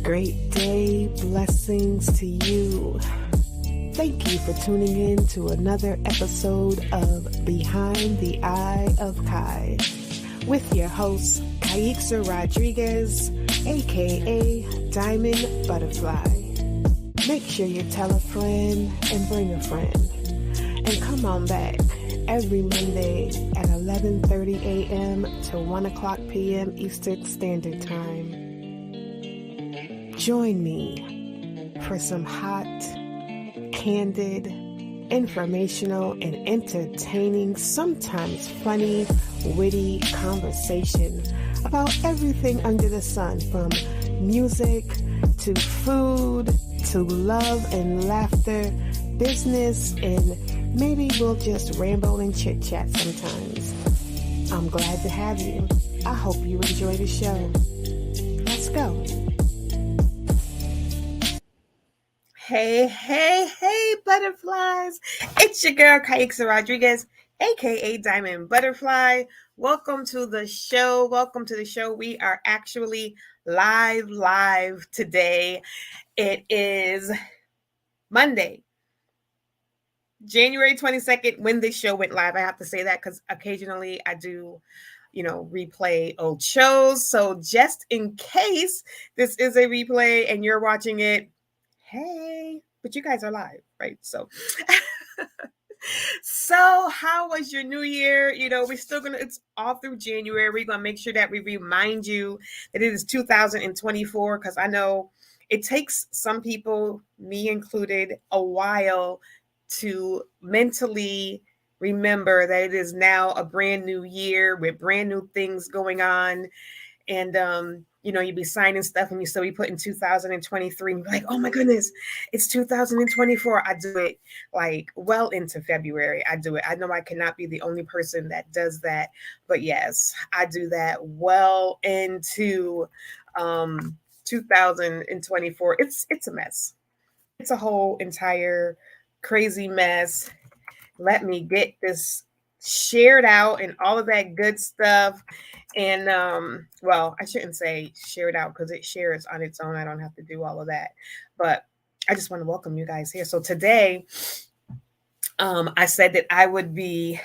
great day. Blessings to you. Thank you for tuning in to another episode of Behind the Eye of Kie with your host, Kiexiza Rodriquez, aka Diamond Butterfly. Make sure you tell a friend and bring a friend. And come on back every Monday at 11:30 a.m. to 1 o'clock p.m. Eastern Standard Time. Join me for some hot, candid, informational, and entertaining, sometimes funny, witty conversation about everything under the sun, from music to food to love and laughter, business, and maybe we'll just ramble and chit chat sometimes. I'm glad to have you. I hope you enjoy the show. Let's go. Hey, butterflies. It's your girl, Kiexiza Rodriquez, aka Diamond Butterfly. Welcome to the show. We are actually live today. It is Monday, January 22nd, when this show went live. I have to say that because occasionally I do, replay old shows. So just in case this is a replay and you're watching it, hey, but you guys are live, right? So how was your new year? It's all through January. We're going to make sure that we remind you that it is 2024, because I know it takes some people, me included, a while to mentally remember that it is now a brand new year with brand new things going on. And, you'd be signing stuff and you still be putting 2023 and be like, oh my goodness, it's 2024. I do it like well into February. I do it. I know I cannot be the only person that does that, but yes, I do that well into 2024. It's a mess. It's a whole entire crazy mess. Let me get this shared out and all of that good stuff. And I shouldn't say shared out because it shares on its own. I don't have to do all of that. But I just want to welcome you guys here. So today, I said that I would be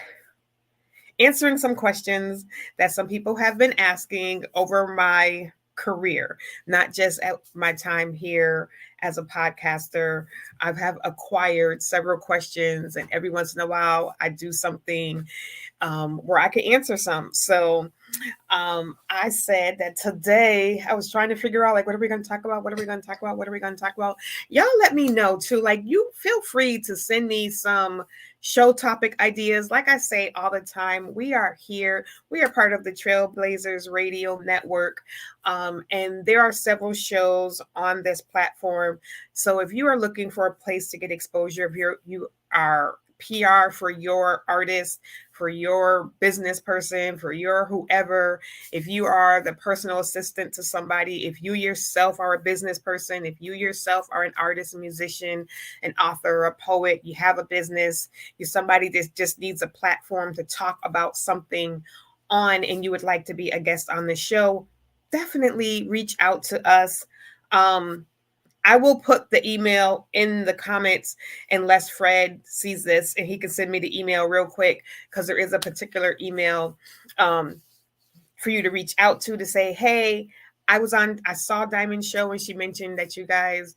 answering some questions that some people have been asking over my career, not just at my time here as a podcaster. I have acquired several questions, and every once in a while I do something where I can answer some. So I said that today I was trying to figure out, like, what are we going to talk about? Y'all let me know too. Like, you feel free to send me some show topic ideas. Like I say all the time, we are here. We are part of the Trailblazers Radio Network. And there are several shows on this platform. So if you are looking for a place to get exposure, if you are PR for your artist, for your business person, for your whoever, if you are the personal assistant to somebody, if you yourself are a business person, if you yourself are an artist, a musician, an author, a poet, you have a business, you're somebody that just needs a platform to talk about something on, and you would like to be a guest on the show, definitely reach out to us. I will put the email in the comments unless Fred sees this and he can send me the email real quick, because there is a particular email for you to reach out to say, hey, I saw Diamond's show and she mentioned that you guys,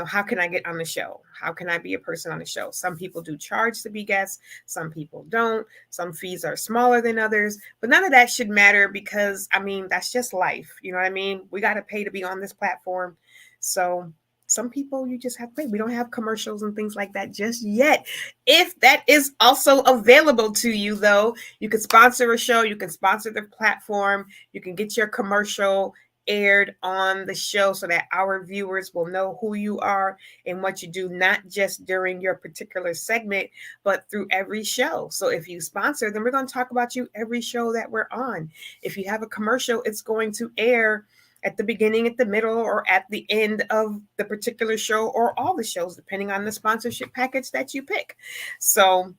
how can I get on the show? How can I be a person on the show? Some people do charge to be guests. Some people don't. Some fees are smaller than others, but none of that should matter because, that's just life. You know what I mean? We got to pay to be on this platform. So some people you just have to pay. We don't have commercials and things like that just yet. If that is also available to you, though, you can sponsor a show. You can sponsor the platform. You can get your commercial aired on the show so that our viewers will know who you are and what you do, not just during your particular segment, but through every show. So if you sponsor, then we're going to talk about you every show that we're on. If you have a commercial, it's going to air at the beginning, at the middle, or at the end of the particular show, or all the shows, depending on the sponsorship package that you pick. So,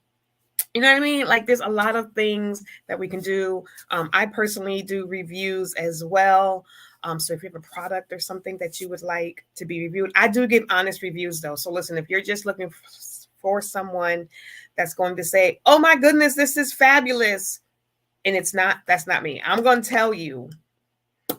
you know what I mean? Like, there's a lot of things that we can do. I personally do reviews as well. So if you have a product or something that you would like to be reviewed, I do give honest reviews though. So listen, if you're just looking for someone that's going to say, oh my goodness, this is fabulous, and that's not me. I'm going to tell you, I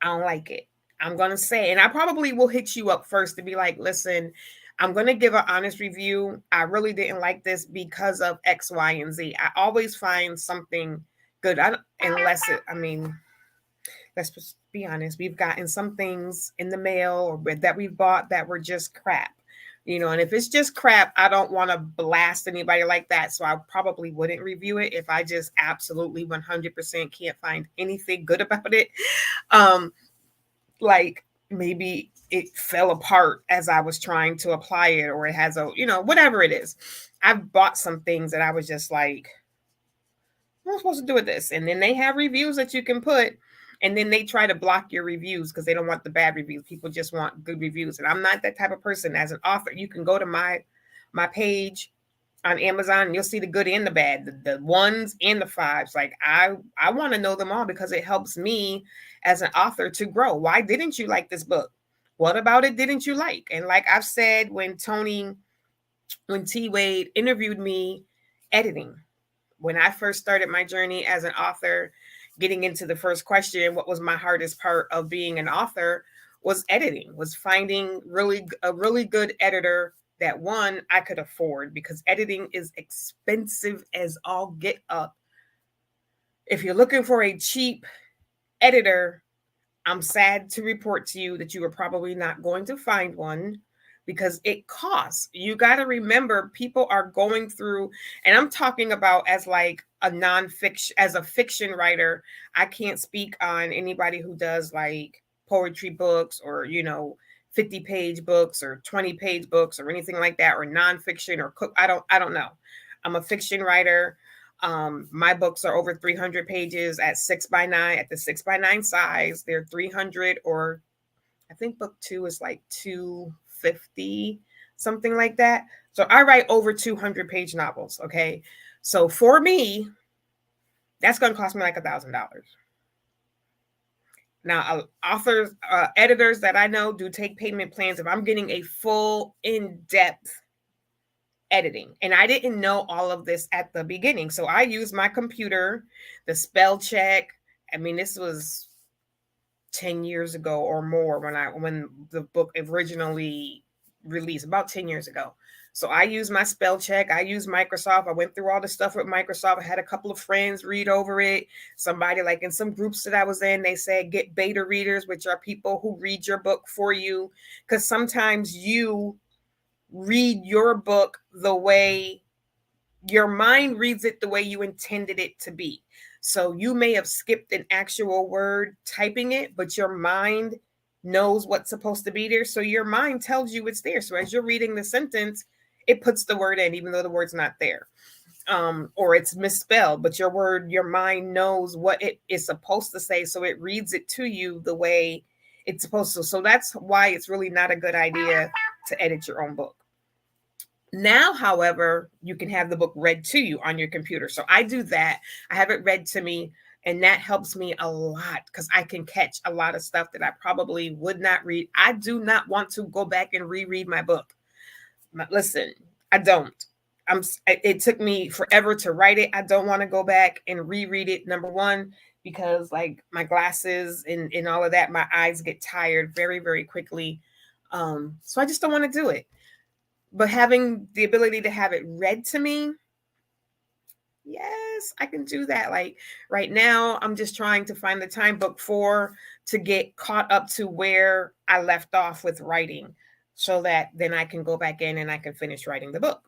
don't like it. I'm going to say, and I probably will hit you up first to be like, listen, I'm going to give an honest review. I really didn't like this because of X, Y, and Z. I always find something good. Let's just be honest. We've gotten some things in the mail or that we've bought that were just crap. And if it's just crap, I don't want to blast anybody like that. So I probably wouldn't review it if I just absolutely 100% can't find anything good about it. Like maybe it fell apart as I was trying to apply it, or it has whatever it is. I've bought some things that I was just like, what am I supposed to do with this? And then they have reviews that you can put, and then they try to block your reviews because they don't want the bad reviews. People just want good reviews. And I'm not that type of person. As an author, you can go to my page on Amazon and you'll see the good and the bad, the ones and the fives. Like I want to know them all because it helps me as an author to grow. Why didn't you like this book? What about it didn't you like? And like I've said, when T. Wade interviewed me, editing, when I first started my journey as an author, getting into the first question, what was my hardest part of being an author, was editing, was finding a really good editor that, one, I could afford, because editing is expensive as all get up. If you're looking for a cheap editor, I'm sad to report to you that you are probably not going to find one, because it costs. You got to remember, people are going through, and I'm talking about as like a nonfiction, as a fiction writer. I can't speak on anybody who does like poetry books or, 50-page books or 20-page books or anything like that, or nonfiction or cook. I don't know. I'm a fiction writer. My books are over 300 pages at 6x9, at the 6x9 size. They're 300, or I think book 2 is like 250, something like that. So I write over 200-page novels. Okay. So for me, that's going to cost me like $1,000. Now, editors that I know do take payment plans if I'm getting a full in-depth editing. And I didn't know all of this at the beginning. So I used my computer, the spell check. I mean, this was 10 years ago or more when the book originally released, about 10 years ago. So I used my spell check. I used Microsoft. I went through all the stuff with Microsoft. I had a couple of friends read over it. Somebody, like in some groups that I was in, they said get beta readers, which are people who read your book for you. Because sometimes you read your book the way your mind reads it, the way you intended it to be. So you may have skipped an actual word typing it, but your mind knows what's supposed to be there. So your mind tells you it's there. So as you're reading the sentence, it puts the word in, even though the word's not there. Or it's misspelled, but your mind knows what it is supposed to say. So it reads it to you the way it's supposed to. So that's why it's really not a good idea to edit your own book. Now, however, you can have the book read to you on your computer. So I do that. I have it read to me, and that helps me a lot because I can catch a lot of stuff that I probably would not read. I do not want to go back and reread my book. Listen, I don't. It took me forever to write it. I don't want to go back and reread it. Number one, because like my glasses and all of that, my eyes get tired very, very quickly. So I just don't want to do it. But having the ability to have it read to me, yes, I can do that. Like right now, I'm just trying to find the time, book 4, to get caught up to where I left off with writing, so that then I can go back in and I can finish writing the book.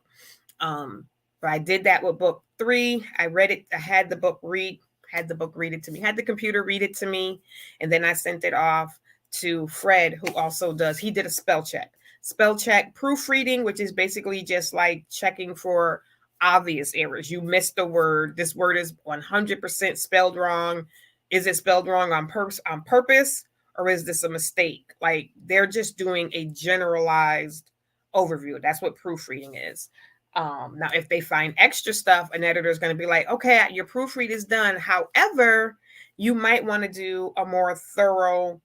But I did that with book 3. I read it. I had the book read it to me, had the computer read it to me. And then I sent it off to Fred, who also he did a spell check, proofreading, which is basically just like checking for obvious errors. You missed a word. This word is 100% spelled wrong. Is it spelled wrong on purpose, or is this a mistake? Like they're just doing a generalized overview. That's what proofreading is. Now, if they find extra stuff, an editor is going to be like, okay, your proofread is done. However, you might want to do a more thorough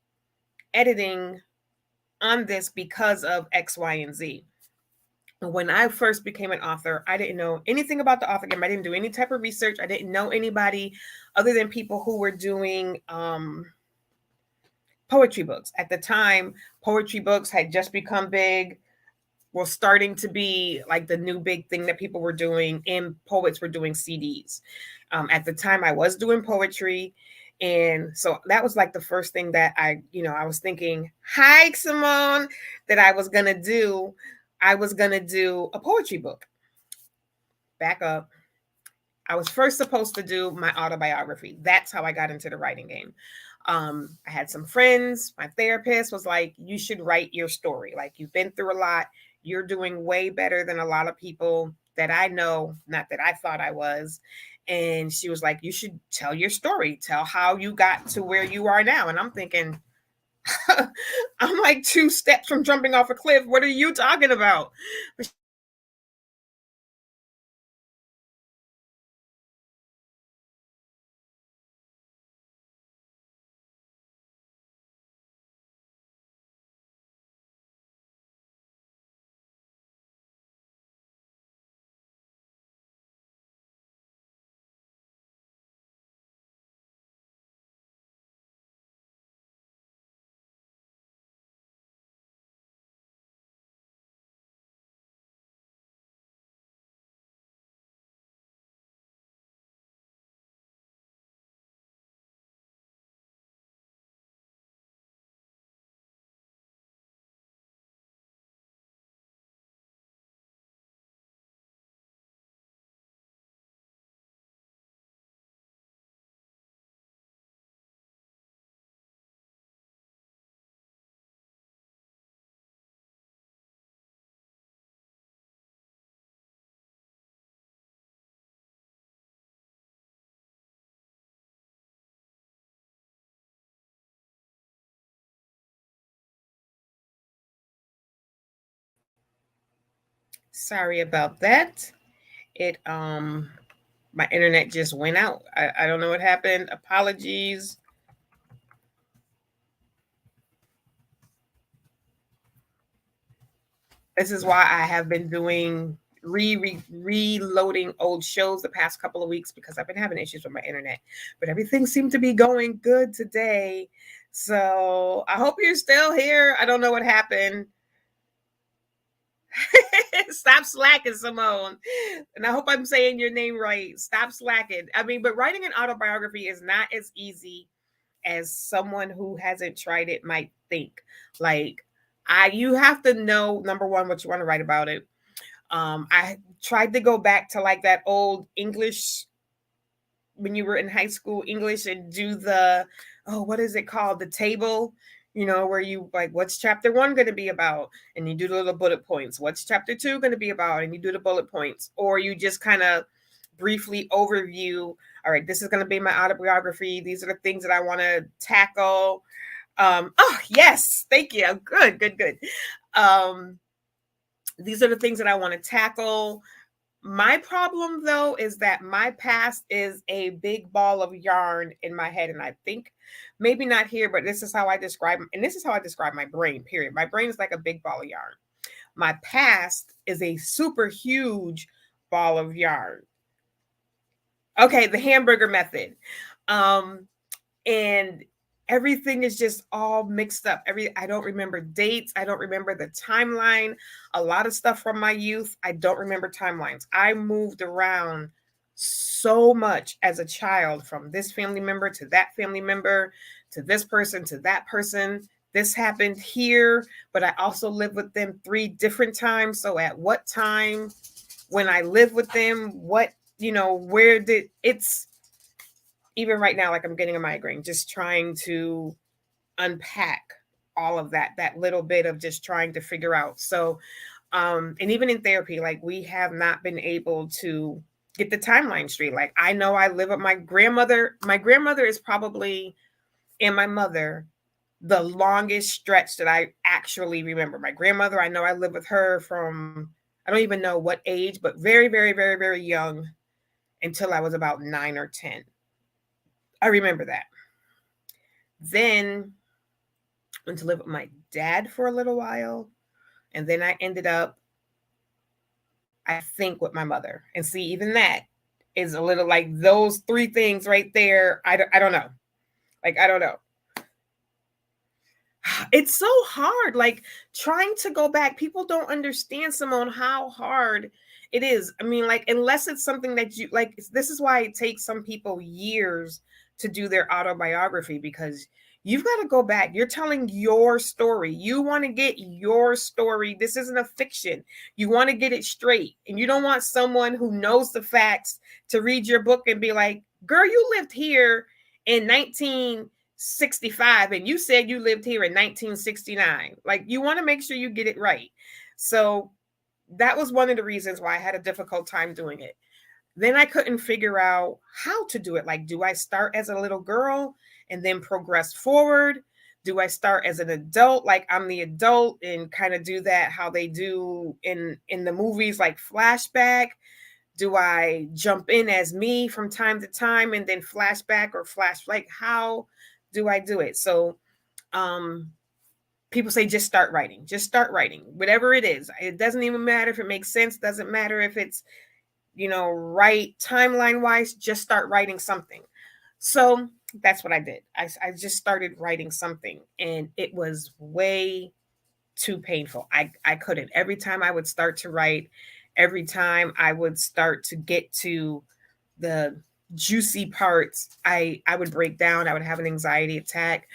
editing on this because of X, Y, and Z. When I first became an author, I didn't know anything about the author game. I didn't do any type of research. I didn't know anybody other than people who were doing poetry books. At the time, poetry books had just become big, were starting to be like the new big thing that people were doing, and poets were doing CDs. At the time, I was doing poetry. And so that was like the first thing that I was thinking, hi, Simone, that I was going to do. I was going to do a poetry book. Back up. I was first supposed to do my autobiography. That's how I got into the writing game. I had some friends. My therapist was like, you should write your story. Like, you've been through a lot. You're doing way better than a lot of people that I know, not that I thought I was. And she was like, you should tell your story. Tell how you got to where you are now. And I'm thinking, I'm like 2 steps from jumping off a cliff. What are you talking about? Sorry about that. It My internet just went out. I don't know what happened. Apologies. This is why I have been doing reloading old shows the past couple of weeks, because I've been having issues with my internet. But everything seemed to be going good today. So I hope you're still here. I don't know what happened. Stop slacking, Simone. And I hope I'm saying your name right. Stop slacking. I mean, but writing an autobiography is not as easy as someone who hasn't tried it might think. Like, you have to know, number one, what you want to write about it. I tried to go back to like that old English, when you were in high school English, and do the, oh, what is it called? The table, where you like, what's chapter 1 going to be about? And you do the little bullet points. What's chapter 2 going to be about? And you do the bullet points. Or you just kind of briefly overview, all right, this is going to be my autobiography. These are the things that I want to tackle. Oh, yes. Thank you. Good, good, good. These are the things that I want to tackle. My problem, though, is that my past is a big ball of yarn in my head. And I think maybe not here, but this is how I describe, and this is how I describe my brain, period. My brain is like a big ball of yarn. My past is a super huge ball of yarn. Okay, the hamburger method. And everything is just all mixed up. I don't remember dates. I don't remember the timeline. A lot of stuff from my youth, I don't remember timelines. I moved around so much as a child, from this family member to that family member, to this person, to that person. This happened here, but I also lived with them 3 different times. So at what time, when I lived with them, where did it's, even right now, like, I'm getting a migraine, just trying to unpack all of that little bit of just trying to figure out. So, and even in therapy, like, we have not been able to get the timeline straight. Like, I know I live with my grandmother. My grandmother is probably, and my mother, the longest stretch that I actually remember. My grandmother, I know I lived with her from, I don't even know what age, but very, very, very, very young, until I was about 9 or 10. I remember that. Then went to live with my dad for a little while. And then I ended up, I think, with my mother. And see, even that is a little like those three things right there. I don't know. Like, I don't know. It's so hard. Like, trying to go back, people don't understand, Simone, how hard it is. I mean, like, unless it's something that you like, this is why it takes some people years to do their autobiography, because you've got to go back. You're telling your story. You want to get your story. This isn't a fiction. You want to get it straight. And you don't want someone who knows the facts to read your book and be like, girl, you lived here in 1965 and you said you lived here in 1969. Like, you want to make sure you get it right. So that was one of the reasons why I had a difficult time doing it. Then I couldn't figure out how to do it. Like, do I start as a little girl and then progress forward? Do I start as an adult, like I'm the adult, and kind of do that how they do in the movies, like flashback? Do I jump in as me from time to time and then flashback or flash? Like, how do I do it? So people say just start writing. Just start writing. Whatever it is. It doesn't even matter if it makes sense. Doesn't matter if it's, right timeline wise. Just start writing something. So that's what I did. I just started writing something, and it was way too painful. I couldn't. Every time I would start to write, every time I would start to get to the juicy parts, I would break down. I would have an anxiety attack,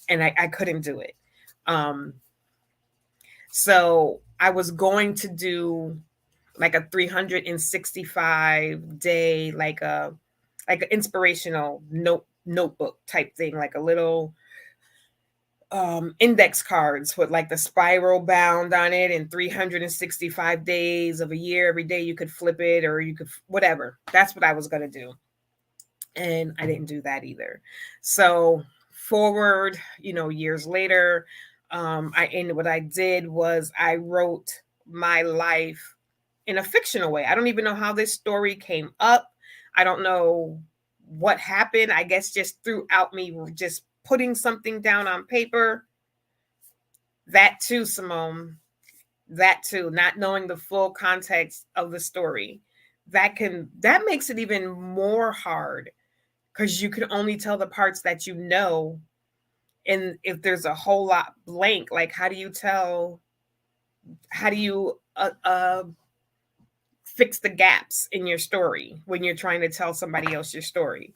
and I couldn't do it. So I was going to do like a 365 day, like an inspirational notebook type thing, like a little index cards with like the spiral bound on it, and 365 days of a year. Every day you could flip it, or you could whatever. That's what I was going to do. And I didn't do that either. So forward, years later, what I did was I wrote my life in a fictional way. I don't even know how this story came up. I don't know what happened. I guess just throughout me just putting something down on paper. That too, Simone. That too, not knowing the full context of the story. That makes it even more hard, because you can only tell the parts that you know. And if there's a whole lot blank, like how do you fix the gaps in your story when you're trying to tell somebody else your story?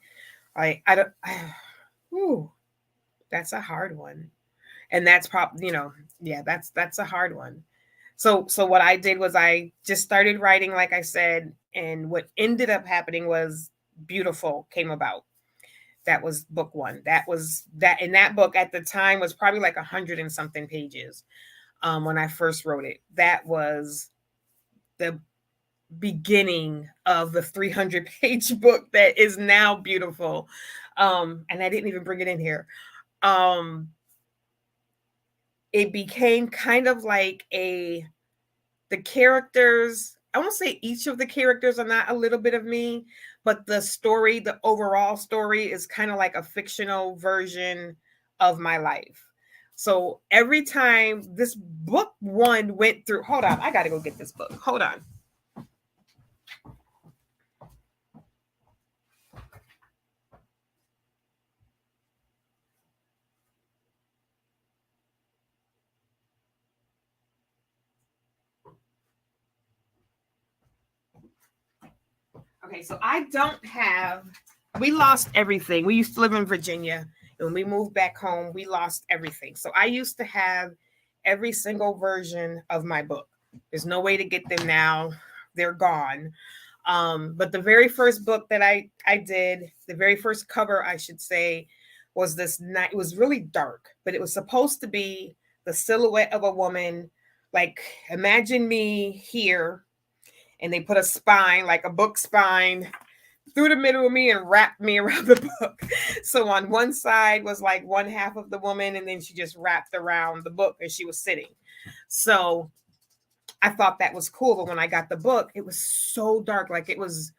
That's a hard one. And that's probably, that's a hard one. So what I did was I just started writing, like I said, and what ended up happening was Beautiful came about. That was book one. That was that. And that book at the time was probably like 100 and something pages when I first wrote it. That was the beginning of the 300-page book that is now Beautiful. And I didn't even bring it in here. It became kind of like the characters, I won't say each of the characters are not a little bit of me, but the story, the overall story is kind of like a fictional version of my life. So every time this book one went through, hold on, I got to go get this book. Hold on. Okay, so we lost everything. We used to live in Virginia. When we moved back home, we lost everything. So I used to have every single version of my book. There's no way to get them now. They're gone. But the very first book that I did, the very first cover, I should say, was this night. It was really dark, but it was supposed to be the silhouette of a woman. Like, imagine me here, and they put a spine, like a book spine, through the middle of me and wrapped me around the book. So on one side was like one half of the woman, and then she just wrapped around the book and she was sitting. So I thought that was cool. But when I got the book, it was so dark. Like, it was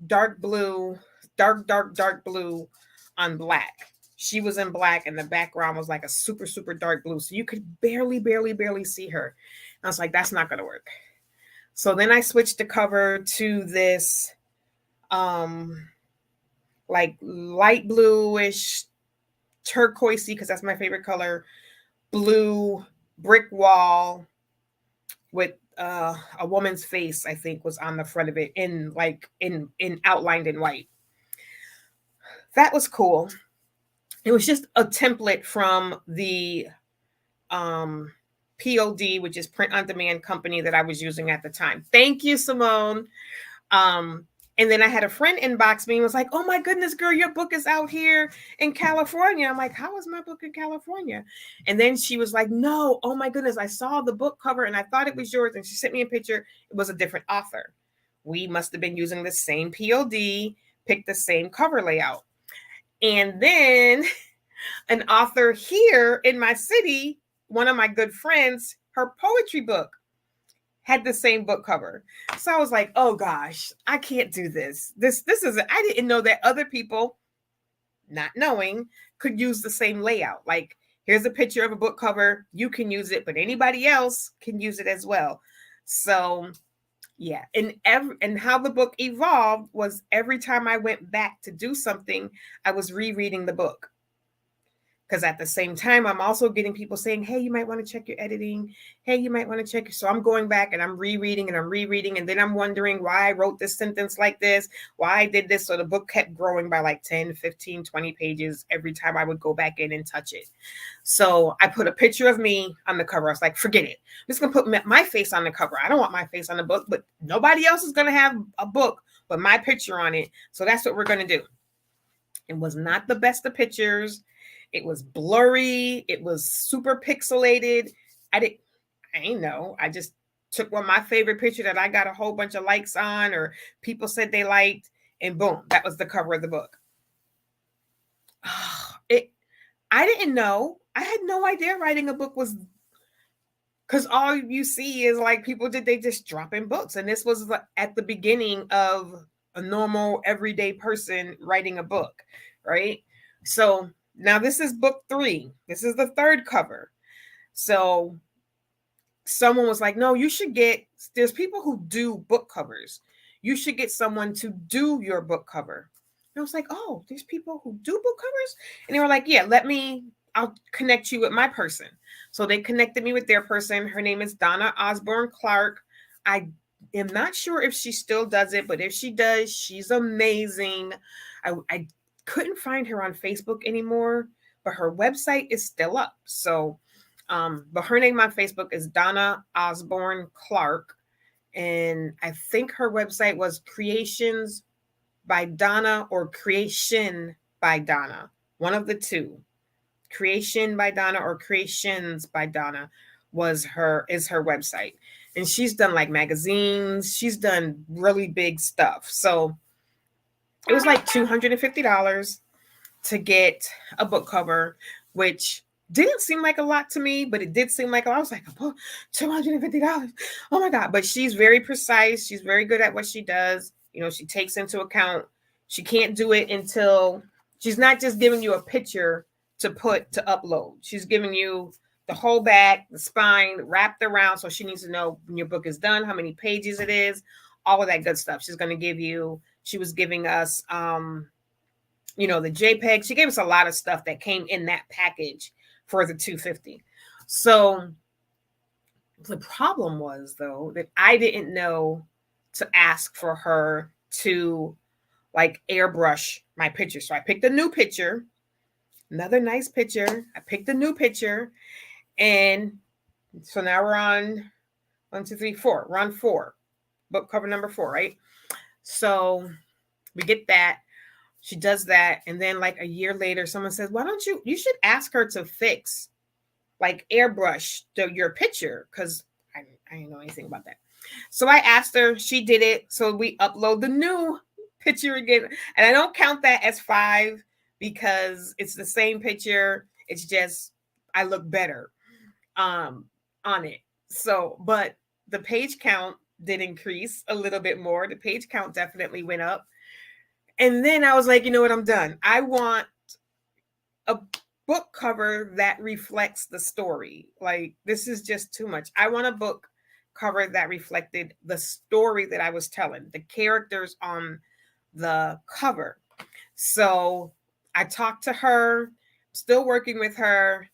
dark blue, dark blue on black. She was in black and the background was like a super, super dark blue. So you could barely see her. I was like, that's not going to work. So then I switched the cover to this like light bluish turquoisey, because that's my favorite color, blue brick wall with a woman's face, I think, was on the front of it in outlined in white. That was cool. It was just a template from the POD, which is print on demand company that I was using at the time. Thank you, Simone. And then I had a friend inbox me and was like, oh my goodness, girl, your book is out here in California. I'm like, how is my book in California? And then she was like, no, oh my goodness, I saw the book cover and I thought it was yours. And she sent me a picture. It was a different author. We must have been using the same POD, picked the same cover layout. And then an author here in my city, one of my good friends, her poetry book had the same book cover. So I was like, oh gosh, I can't do this. This is, I didn't know that other people, not knowing, could use the same layout. Like, here's a picture of a book cover. You can use it, but anybody else can use it as well. So yeah. And how the book evolved was every time I went back to do something, I was rereading the book. Because at the same time, I'm also getting people saying, hey, you might want to check your editing. Hey, you might want to check. So I'm going back and I'm rereading. And then I'm wondering why I wrote this sentence like this, why I did this. So the book kept growing by like 10, 15, 20 pages every time I would go back in and touch it. So I put a picture of me on the cover. I was like, forget it. I'm just going to put my face on the cover. I don't want my face on the book, but nobody else is going to have a book but my picture on it. So that's what we're going to do. It was not the best of pictures. It was blurry. It was super pixelated. I ain't know. I just took one of my favorite picture that I got a whole bunch of likes on, or people said they liked, and boom, that was the cover of the book. I didn't know. I had no idea writing a book was, because all you see is like people they just drop in books. And this was at the beginning of a normal everyday person writing a book, right? So now this is book 3. This is the 3rd cover. So someone was like, no, you should there's people who do book covers. You should get someone to do your book cover. And I was like, oh, there's people who do book covers? And they were like, yeah, I'll connect you with my person. So they connected me with their person. Her name is Donna Osborne Clark. I am not sure if she still does it, but if she does, she's amazing. I couldn't find her on Facebook anymore, but her website is still up. So, but her name on Facebook is Donna Osborne Clark. And I think her website was Creations by Donna or Creation by Donna. One of the two. Creation by Donna or Creations by Donna is her website. And she's done like magazines. She's done really big stuff. So it was like $250 to get a book cover, which didn't seem like a lot to me, but it did seem like I was like, $250. Oh my God. But she's very precise. She's very good at what she does. You know, she takes into account, she can't do it until she's not just giving you a picture to upload. She's giving you the whole back, the spine wrapped around. So she needs to know when your book is done, how many pages it is, all of that good stuff. She's going to give you, she was giving us, the JPEG. She gave us a lot of stuff that came in that package for the $250. So the problem was, though, that I didn't know to ask for her to like airbrush my picture. So I picked a new picture, another nice picture. I picked a new picture. And so now we're on 1, 2, 3, 4. We're on 4. Book cover number 4, right? So we get that. She does that. And then like a year later, someone says, why don't you should ask her to fix, like airbrush your picture. Cause I didn't know anything about that. So I asked her, she did it. So we upload the new picture again. And I don't count that as 5 because it's the same picture. It's just, I look better on it. So, but the page count did increase a little bit more. The page count definitely went up. And then I was like, you know what? I'm done. I want a book cover that reflects the story. Like, this is just too much. I want a book cover that reflected the story that I was telling, the characters on the cover. So I talked to her, still working with her.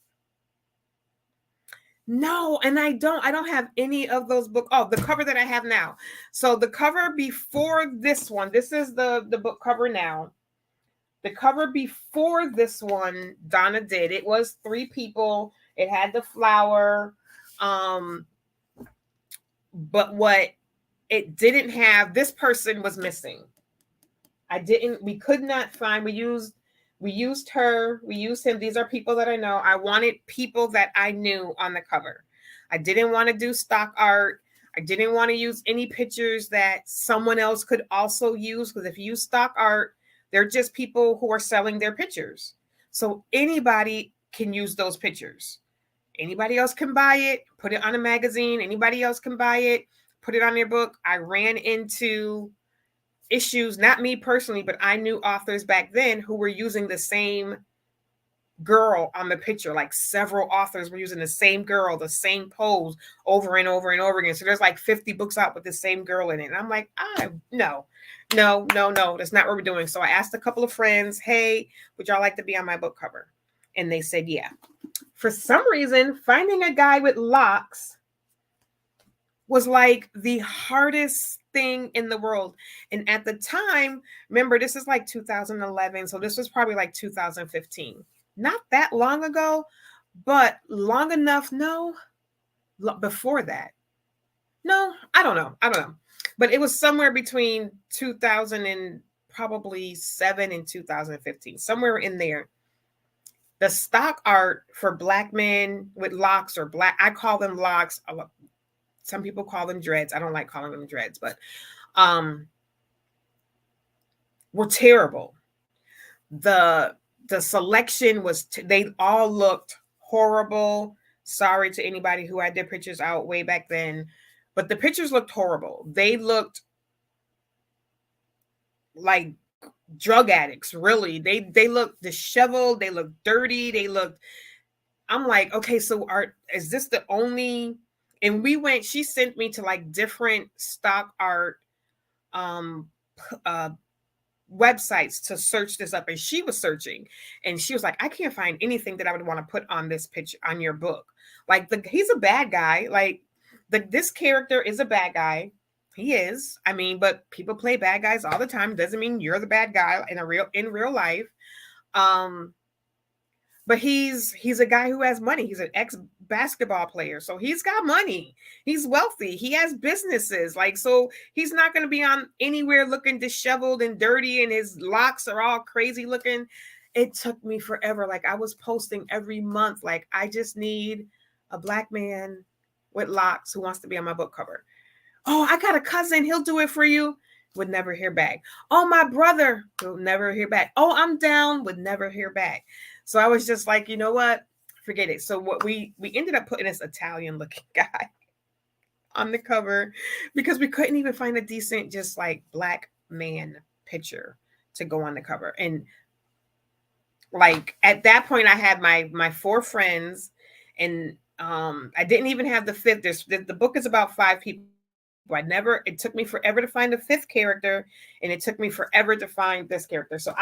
No, and I don't have any of those books. Oh, the cover that I have now. So the cover before this one, this is the book cover now. The cover before this one, Donna did. It was 3 people. It had the flower. But what it didn't have, this person was missing. We could not find, we used her, we used him. These are people that I know. I wanted people that I knew on the cover. I didn't want to do stock art. I didn't want to use any pictures that someone else could also use, because if you use stock art, they're just people who are selling their pictures. So anybody can use those pictures. Anybody else can buy it, put it on a magazine. Anybody else can buy it, put it on their book. I ran into issues, not me personally, but I knew authors back then who were using the same girl on the picture. Like, several authors were using the same girl, the same pose over and over and over again. So there's like 50 books out with the same girl in it. And I'm like, no, that's not what we're doing. So I asked a couple of friends, hey, would y'all like to be on my book cover? And they said, yeah. For some reason, finding a guy with locks was like the hardest thing in the world. And at the time, remember, this is like 2011. So this was probably like 2015. Not that long ago, but long enough. No, before that. No, I don't know. But it was somewhere between 2000 and probably 7 and 2015, somewhere in there. The stock art for Black men with locks, or black, I call them locks. Some people call them dreads. I don't like calling them dreads, but were terrible. The selection was, they all looked horrible. Sorry to anybody who had their pictures out way back then, but the pictures looked horrible. They looked like drug addicts, really. They looked disheveled. They looked dirty. I'm like, okay, so is this the only? And she sent me to like different stock art websites to search this up, and she was searching, and she was like, I can't find anything that I would want to put on this picture on your book. Like, he's a bad guy. Like, this character is a bad guy. He is. I mean, but people play bad guys all the time. Doesn't mean you're the bad guy in real life. But he's a guy who has money. He's an ex-basketball player. So he's got money. He's wealthy. He has businesses. Like, so he's not going to be on anywhere looking disheveled and dirty, and his locks are all crazy looking. It took me forever. Like, I was posting every month. Like, I just need a Black man with locks who wants to be on my book cover. Oh, I got a cousin. He'll do it for you. Would never hear back. Oh, my brother. Will never hear back. Oh, I'm down. Would never hear back. So I was just like, you know what? Forget it. So what we ended up putting this Italian looking guy on the cover, because we couldn't even find a decent, just like Black man picture to go on the cover. And like, at that point, I had my 4 friends, and I didn't even have the 5th. The book is about 5 people. It took me forever to find the 5th character, and it took me forever to find this character. So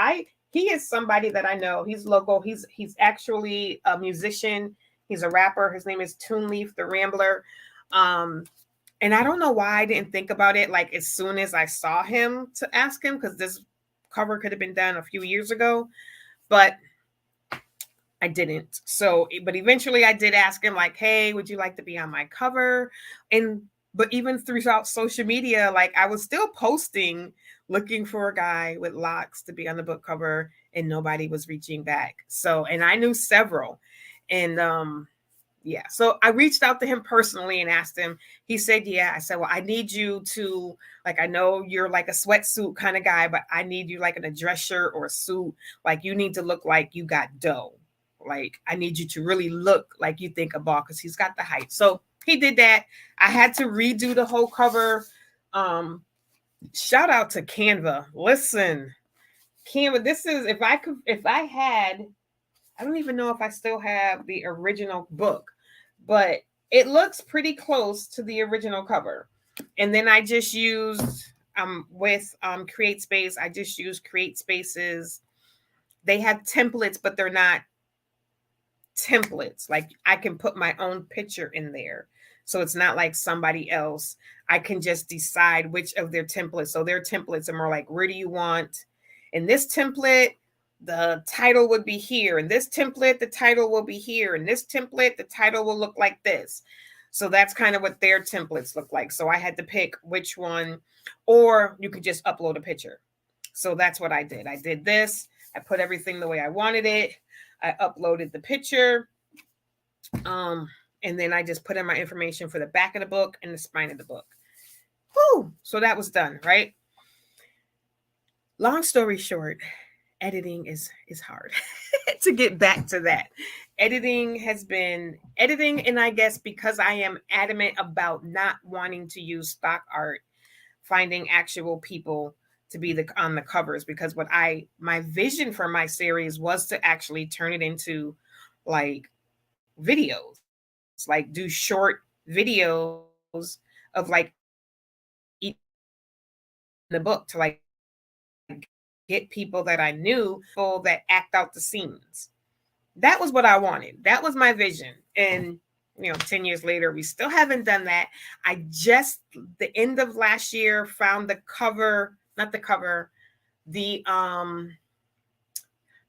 he is somebody that I know. He's local. He's actually a musician. He's a rapper. His name is Toonleaf the Rambler. And I don't know why I didn't think about it like as soon as I saw him to ask him, because this cover could have been done a few years ago, but I didn't. So, but eventually I did ask him, like, hey, would you like to be on my cover? But even throughout social media, like, I was still posting, looking for a guy with locks to be on the book cover, and nobody was reaching back. So, and I knew several. And yeah, so I reached out to him personally and asked him. He said, yeah. I said, well, I need you to, like, I know you're like a sweatsuit kind of guy, but I need you like in a dress shirt or a suit. Like, you need to look like you got dough. Like, I need you to really look like you think a ball, because he's got the height. So he did that. I had to redo the whole cover. Shout out to Canva. Listen, Canva, this is, if I had I don't even know if I still have the original book, but it looks pretty close to the original cover. And then I just used with Create Space, I just used Create Spaces. They have templates, but they're not templates. Like I can put my own picture in there. So it's not like somebody else. I can just decide which of their templates. So their templates are more like, where do you want? In this template, the title would be here. In this template, the title will be here. In this template, the title will look like this. So that's kind of what their templates look like. So I had to pick which one, or you could just upload a picture. So that's what I did. I did this. I put everything the way I wanted it. I uploaded the picture. And then I just put in my information for the back of the book and the spine of the book. Whew. So that was done, right? Long story short, editing is hard. To get back to that, editing, and I guess because I am adamant about not wanting to use stock art, finding actual people to be on the covers, because my vision for my series was to actually turn it into like videos, like do short videos of like the book, to like get people that I knew, people that act out the scenes. That was what I wanted. That was my vision. And 10 years later, we still haven't done that. I just, the end of last year, found the cover, not the cover,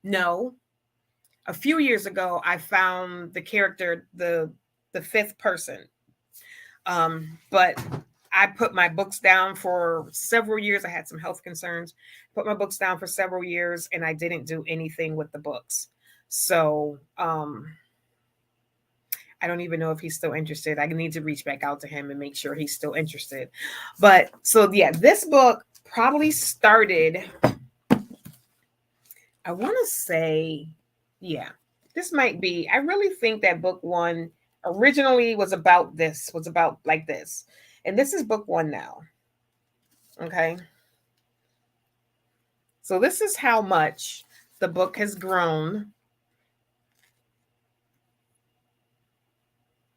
no, a few years ago, I found the character, the fifth person. But I put my books down for several years. I had some health concerns, put my books down for several years, and I didn't do anything with the books. So, I don't even know if he's still interested. I need to reach back out to him and make sure he's still interested. But so yeah, this book probably started, I want to say, yeah, this might be, I really think that book one originally was about like this. And this is book one now. Okay. So this is how much the book has grown.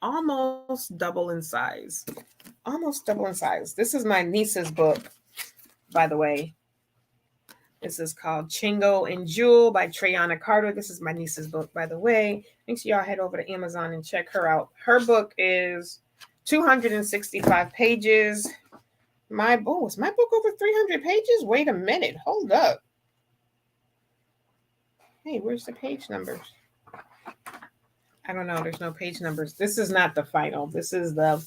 Almost double in size. Almost double in size. This is my niece's book, by the way. This is called Chingo and Jewel by Trayana Carter. This is my niece's book, by the way. Make sure y'all head over to Amazon and check her out. Her book is 265 pages. Is my book over 300 pages? Wait a minute. Hold up. Hey, where's the page numbers? I don't know. There's no page numbers. This is not the final. This is the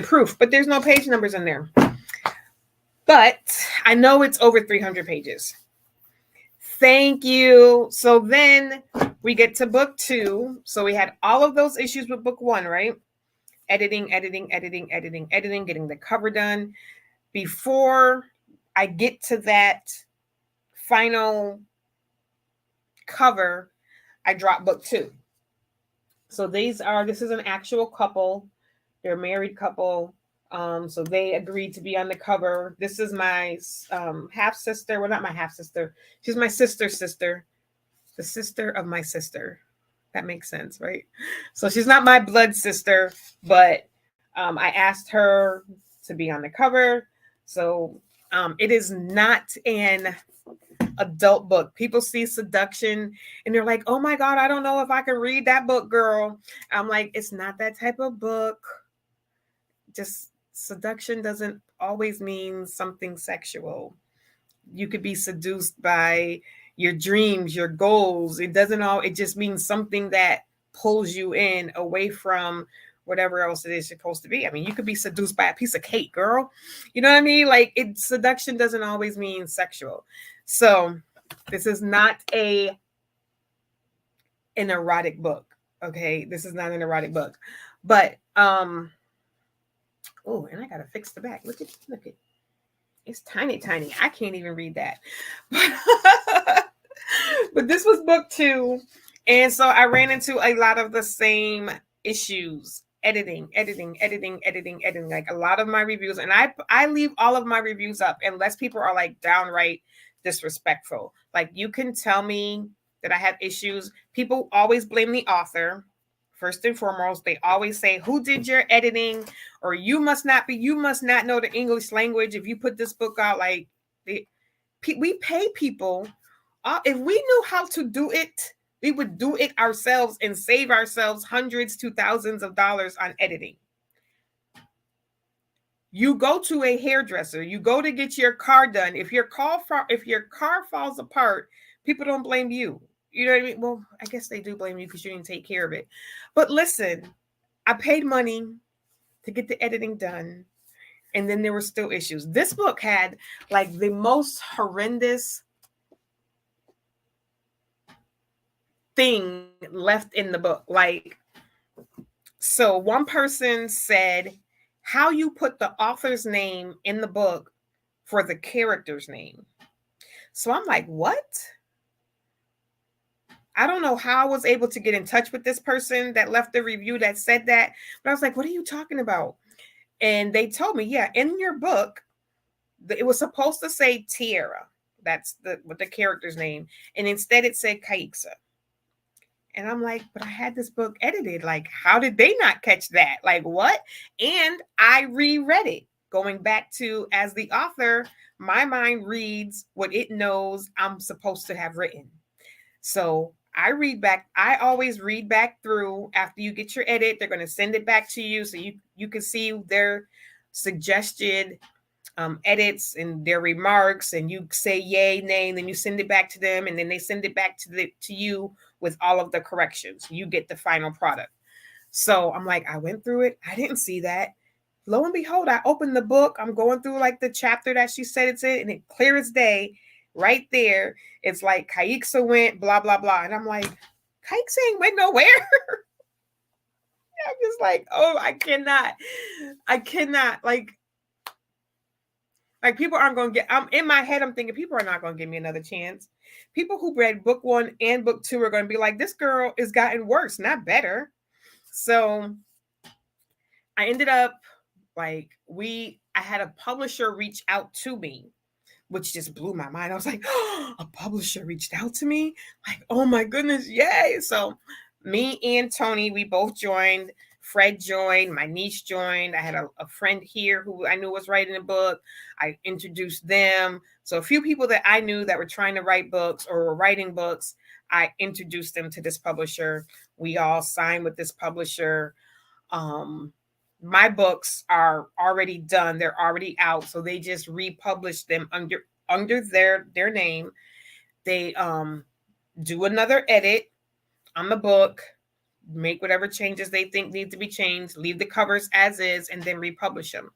proof, but there's no page numbers in there. But I know it's over 300 pages. Thank you. So then we get to book two. So we had all of those issues with book one, right? Editing, getting the cover done. Before I get to that final cover, I drop book two. So this is an actual couple. They're a married couple. So they agreed to be on the cover. This is my half sister. Well, not my half sister. She's my sister's sister. The sister of my sister. That makes sense, right? So she's not my blood sister, but I asked her to be on the cover. So it is not an adult book. People see seduction and they're like, oh my God, I don't know if I can read that book, girl. I'm like, it's not that type of book. Just seduction doesn't always mean something sexual. You could be seduced by your dreams, your goals. It just means something that pulls you in away from whatever else it is supposed to be. I mean, you could be seduced by a piece of cake, girl. You know what I mean? Like seduction doesn't always mean sexual. So this is not an erotic book. Okay. This is not an erotic book, but, oh, and I got to fix the back. Look at, it's tiny. I can't even read that. But this was book two. And so I ran into a lot of the same issues. Editing. Like a lot of my reviews. And I leave all of my reviews up unless people are like downright disrespectful. Like you can tell me that I have issues, people always blame the author. First and foremost, they always say, "Who did your editing?" Or you must not know the English language if you put this book out. Like, we pay people. If we knew how to do it, we would do it ourselves and save ourselves hundreds to thousands of dollars on editing. You go to a hairdresser, you go to get your car done. If your car falls apart, people don't blame you. You know what I mean? Well, I guess they do blame you because you didn't take care of it. But listen, I paid money to get the editing done, and then there were still issues. This book had like the most horrendous thing left in the book. Like, so one person said how you put the author's name in the book for the character's name. So I'm like, what? I don't know how I was able to get in touch with this person that left the review that said that, but I was like, what are you talking about? And they told me, yeah, in your book, it was supposed to say Tierra. That's the character's name. And instead it said Kiexiza. And I'm like, but I had this book edited. Like, how did they not catch that? Like, what? And I reread it. Going back to, as the author, my mind reads what it knows I'm supposed to have written. So I always read back through after you get your edit. They're going to send it back to you so you can see their suggested edits and their remarks, and you say yay, nay, and then you send it back to them, and then they send it back to you with all of the corrections. You get the final product. So I'm like, I went through it. I didn't see that. Lo and behold, I opened the book. I'm going through like the chapter that she said it's in, and it clear as day, right there. It's like Kiexiza went blah blah blah, and I'm like, Kiexiza ain't went nowhere. I'm just like, oh, I cannot like people aren't going to get, I'm in my head, I'm thinking people are not going to give me another chance. People who read book 1 and book 2 are going to be like, this girl is gotten worse, not better. So I ended up like, I had a publisher reach out to me, which just blew my mind. I was like, oh, a publisher reached out to me? Like, oh my goodness, yay. So me and Tony, we both joined. Fred joined, my niece joined. I had a friend here who I knew was writing a book. I introduced them. So a few people that I knew that were trying to write books or were writing books, I introduced them to this publisher. We all signed with this publisher. My books are already done. They're already out. So they just republished them under their name. They do another edit on the book, make whatever changes they think need to be changed, leave the covers as is, and then republish them.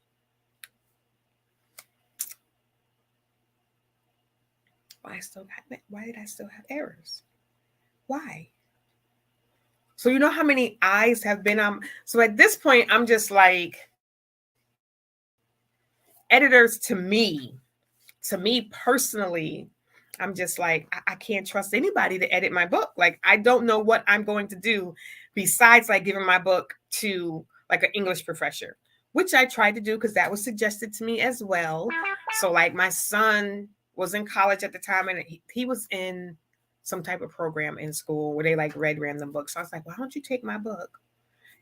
Why did I still have errors? Why? So you know how many eyes have been on. So at this point, I'm just like, editors to me personally, I'm just like, I can't trust anybody to edit my book. Like, I don't know what I'm going to do besides like giving my book to like an English professor, which I tried to do because that was suggested to me as well. So like my son was in college at the time, and he was in some type of program in school where they like read random books. So I was like, why don't you take my book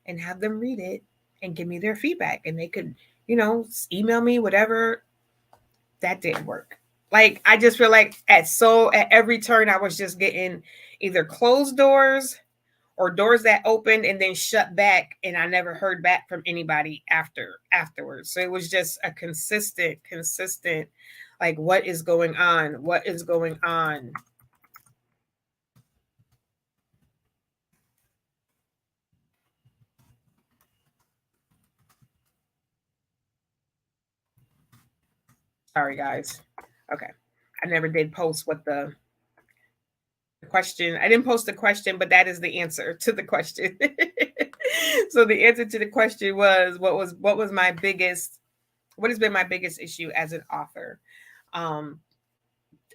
and have them read it and give me their feedback, and they could, email me whatever. That didn't work. Like, I just feel like at every turn I was just getting either closed doors or doors that opened and then shut back, and I never heard back from anybody afterwards. So it was just a consistent like, what is going on? What is going on? Sorry guys. Okay. I never did post what the question. I didn't post the question, but that is the answer to the question. So the answer to the question was, what has been my biggest issue as an author?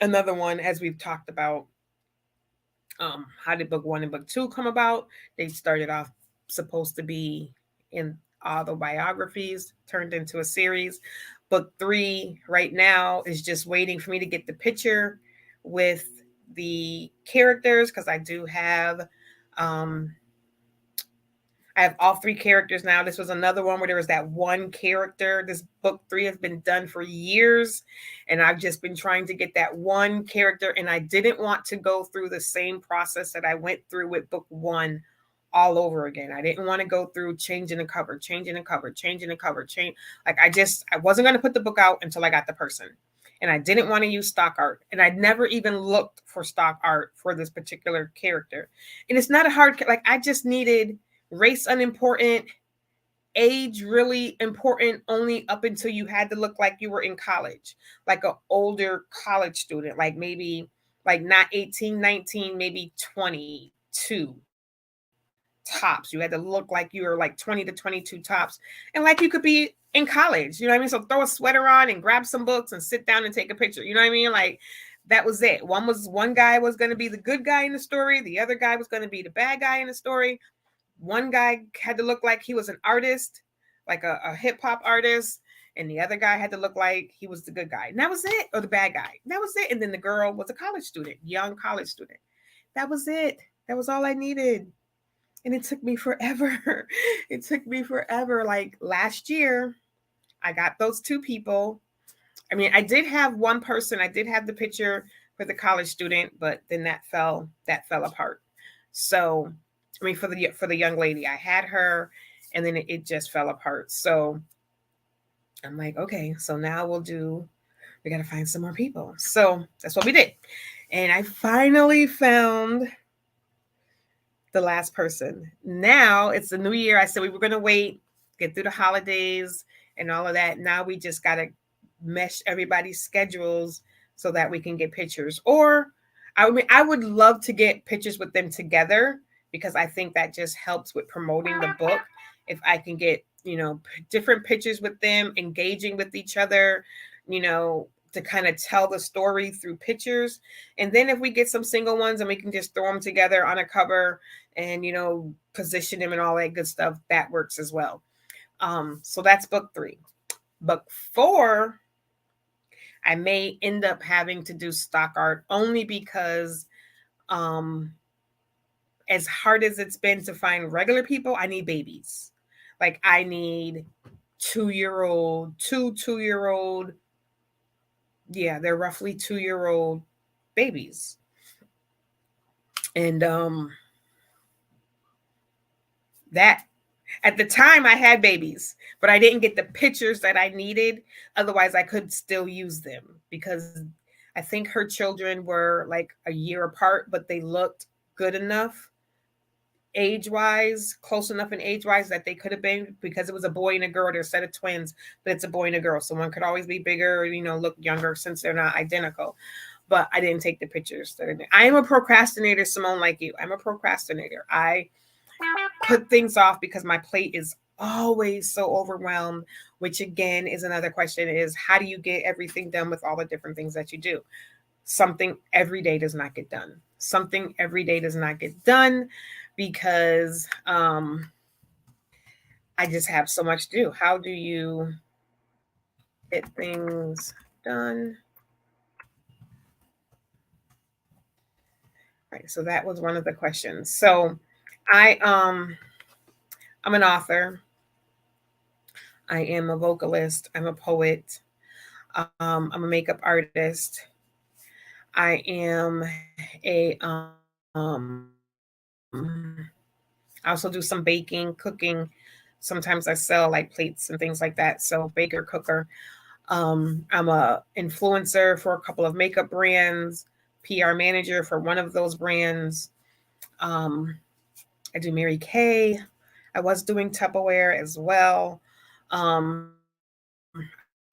Another one, as we've talked about, how did book 1 and book 2 come about? They started off supposed to be in autobiographies, turned into a series. Book 3 right now is just waiting for me to get the picture with the characters because um I have all three characters now. This was another one where there was that one character. This book 3 has been done for years, and I've just been trying to get that one character. And I didn't want to go through the same process that I went through with book 1 all over again. I didn't want to go through changing the cover, changing the cover, changing the cover, change. Like I wasn't going to put the book out until I got the person. And I didn't want to use stock art. And I'd never even looked for stock art for this particular character. And it's not a hard, like I just needed race unimportant, age really important only up until you had to look like you were in college, like an older college student, like maybe like not 18, 19, maybe 22 tops. You had to look like you were like 20 to 22 tops. And like you could be in college, you know what I mean? So throw a sweater on and grab some books and sit down and take a picture. You know what I mean? Like that was it. One guy was going to be the good guy in the story. The other guy was going to be the bad guy in the story. One guy had to look like he was an artist, like a hip hop artist, and the other guy had to look like he was the good guy. And that was it, or the bad guy. That was it. And then the girl was a college student, young college student. That was it. That was all I needed. And it took me forever. It took me forever. Like last year, I got those two people. I mean, I did have one person. I did have the picture for the college student, but then that fell apart. So I mean, for the young lady, I had her, and then it just fell apart. So I'm like, okay, so now we got to find some more people. So that's what we did. And I finally found the last person. Now it's the new year. I said we were going to wait, get through the holidays and all of that. Now we just got to mesh everybody's schedules so that we can get pictures. Or I would love to get pictures with them together because I think that just helps with promoting the book. If I can get, different pictures with them, engaging with each other, to kind of tell the story through pictures. And then if we get some single ones and we can just throw them together on a cover and, position them and all that good stuff, that works as well. So that's book 3. Book 4, I may end up having to do stock art only because as hard as it's been to find regular people, I need babies. Like I need 2-year-old, 2-year-old. Yeah, they're roughly 2-year-old babies. And that at the time I had babies, but I didn't get the pictures that I needed. Otherwise, I could still use them because I think her children were like a year apart, but they looked good enough age-wise, close enough in age-wise that they could have been, because it was a boy and a girl. They're a set of twins, but it's a boy and a girl. So one could always be bigger, look younger since they're not identical. But I didn't take the pictures. I am a procrastinator, Simone, like you. I'm a procrastinator. I put things off because my plate is always so overwhelmed, which again is another question, is how do you get everything done with all the different things that you do? Something every day does not get done. Something every day does not get done because I just have so much to do. How do you get things done? Right, so that was one of the questions. So I'm an author. I am a vocalist. I'm a poet. I'm a makeup artist. I am a I also do some baking, cooking. Sometimes I sell like plates and things like that. So baker, cooker. I'm a influencer for a couple of makeup brands, PR manager for one of those brands. I do Mary Kay. I was doing Tupperware as well. I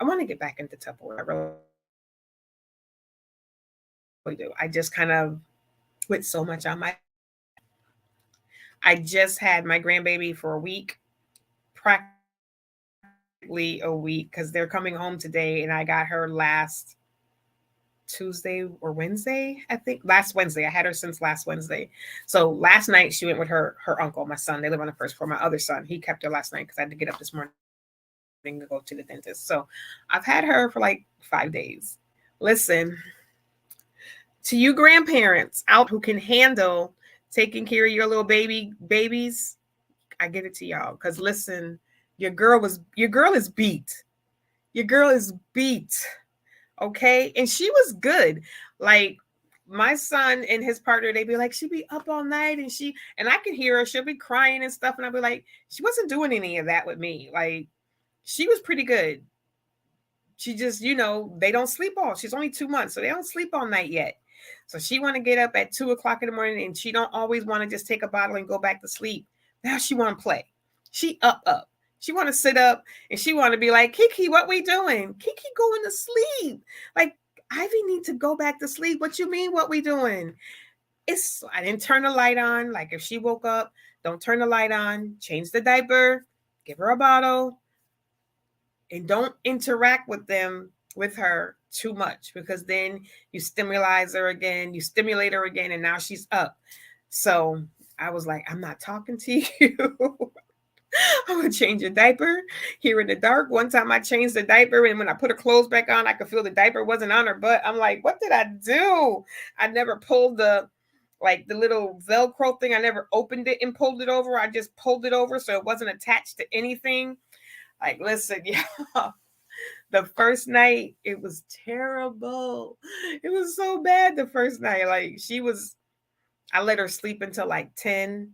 want to get back into Tupperware. I really do. I just kind of with so much on my. I just had my grandbaby for a week, practically a week, because they're coming home today, and I got her last Tuesday or Wednesday, I think. Last Wednesday. I had her since last Wednesday. So last night she went with her uncle, my son. They live on the first floor. My other son, he kept her last night because I had to get up this morning to go to the dentist. So I've had her for like 5 days. Listen, To you grandparents out who can handle taking care of your little babies, I give it to y'all. Because listen, your girl is beat. Your girl is beat. Okay. And she was good. Like my son and his partner, they'd be like, she'd be up all night and I could hear her, she'll be crying and stuff. And I'd be like, she wasn't doing any of that with me. Like she was pretty good. She just, they don't sleep all. She's only 2 months, so they don't sleep all night yet. So she want to get up at 2 o'clock in the morning, and she don't always want to just take a bottle and go back to sleep. Now she want to play. She up. She want to sit up, and she want to be like, Kiki, what we doing? Kiki going to sleep. Like, Ivy need to go back to sleep. What you mean, what we doing? I didn't turn the light on. Like if she woke up, don't turn the light on. Change the diaper. Give her a bottle. And don't interact with her too much, because then you stimulate her again, and now she's up. So I was like, I'm not talking to you. I'm gonna change your diaper here in the dark. One time I changed the diaper, and when I put her clothes back on, I could feel the diaper wasn't on her butt. I'm like, what did I do? I never pulled the little Velcro thing. I never opened it and pulled it over. I just pulled it over so it wasn't attached to anything. Like, listen, yeah. The first night, it was terrible. It was so bad the first night. Like, I let her sleep until like 10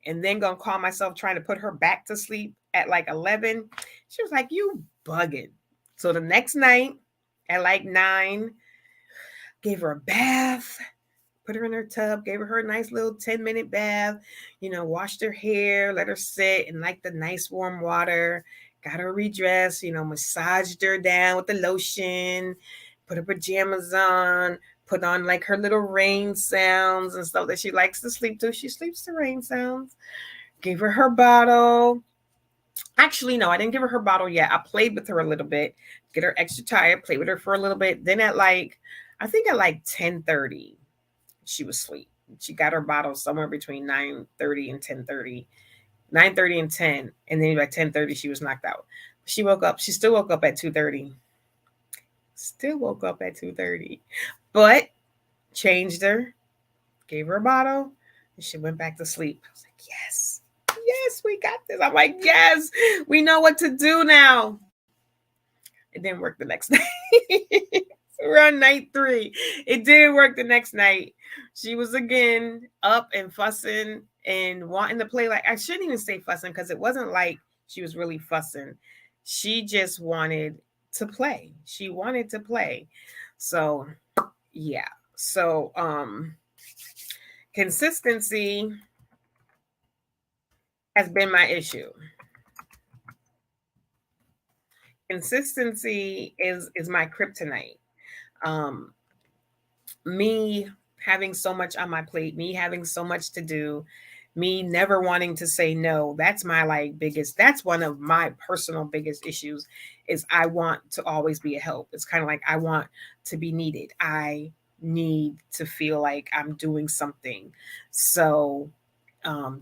and then gonna call myself trying to put her back to sleep at like 11. She was like, you bugging. So the next night at like 9, gave her a bath, put her in her tub, gave her a nice little 10-minute bath, washed her hair, let her sit in like the nice warm water, got her redressed, massaged her down with the lotion, put her pajamas on, put on like her little rain sounds and stuff that she likes to sleep to. She sleeps to rain sounds. Gave her bottle. Actually, no, I didn't give her bottle yet. I played with her a little bit, get her extra tired, play with her for a little bit. Then I think at 10:30, she was asleep. She got her bottle somewhere between 9:30 and 10:30. 9:30 and 10, and then by 10:30 she was knocked out. She woke up. She still woke up at 2:30. Still woke up at 2:30, but changed her, gave her a bottle, and she went back to sleep. I was like, yes, we got this. I'm like, yes, we know what to do now. It didn't work the next night. We're on night 3. It didn't work the next night. She was again up and fussing and wanting to play. Like, I shouldn't even say fussing, because it wasn't like she was really fussing. She just wanted to play. She wanted to play. So yeah. So consistency has been my issue. Consistency is my kryptonite. Me having so much on my plate, me having so much to do, me never wanting to say no. That's my that's one of my personal biggest issues, is I want to always be a help. It's kind of like I want to be needed. I need to feel like I'm doing something. So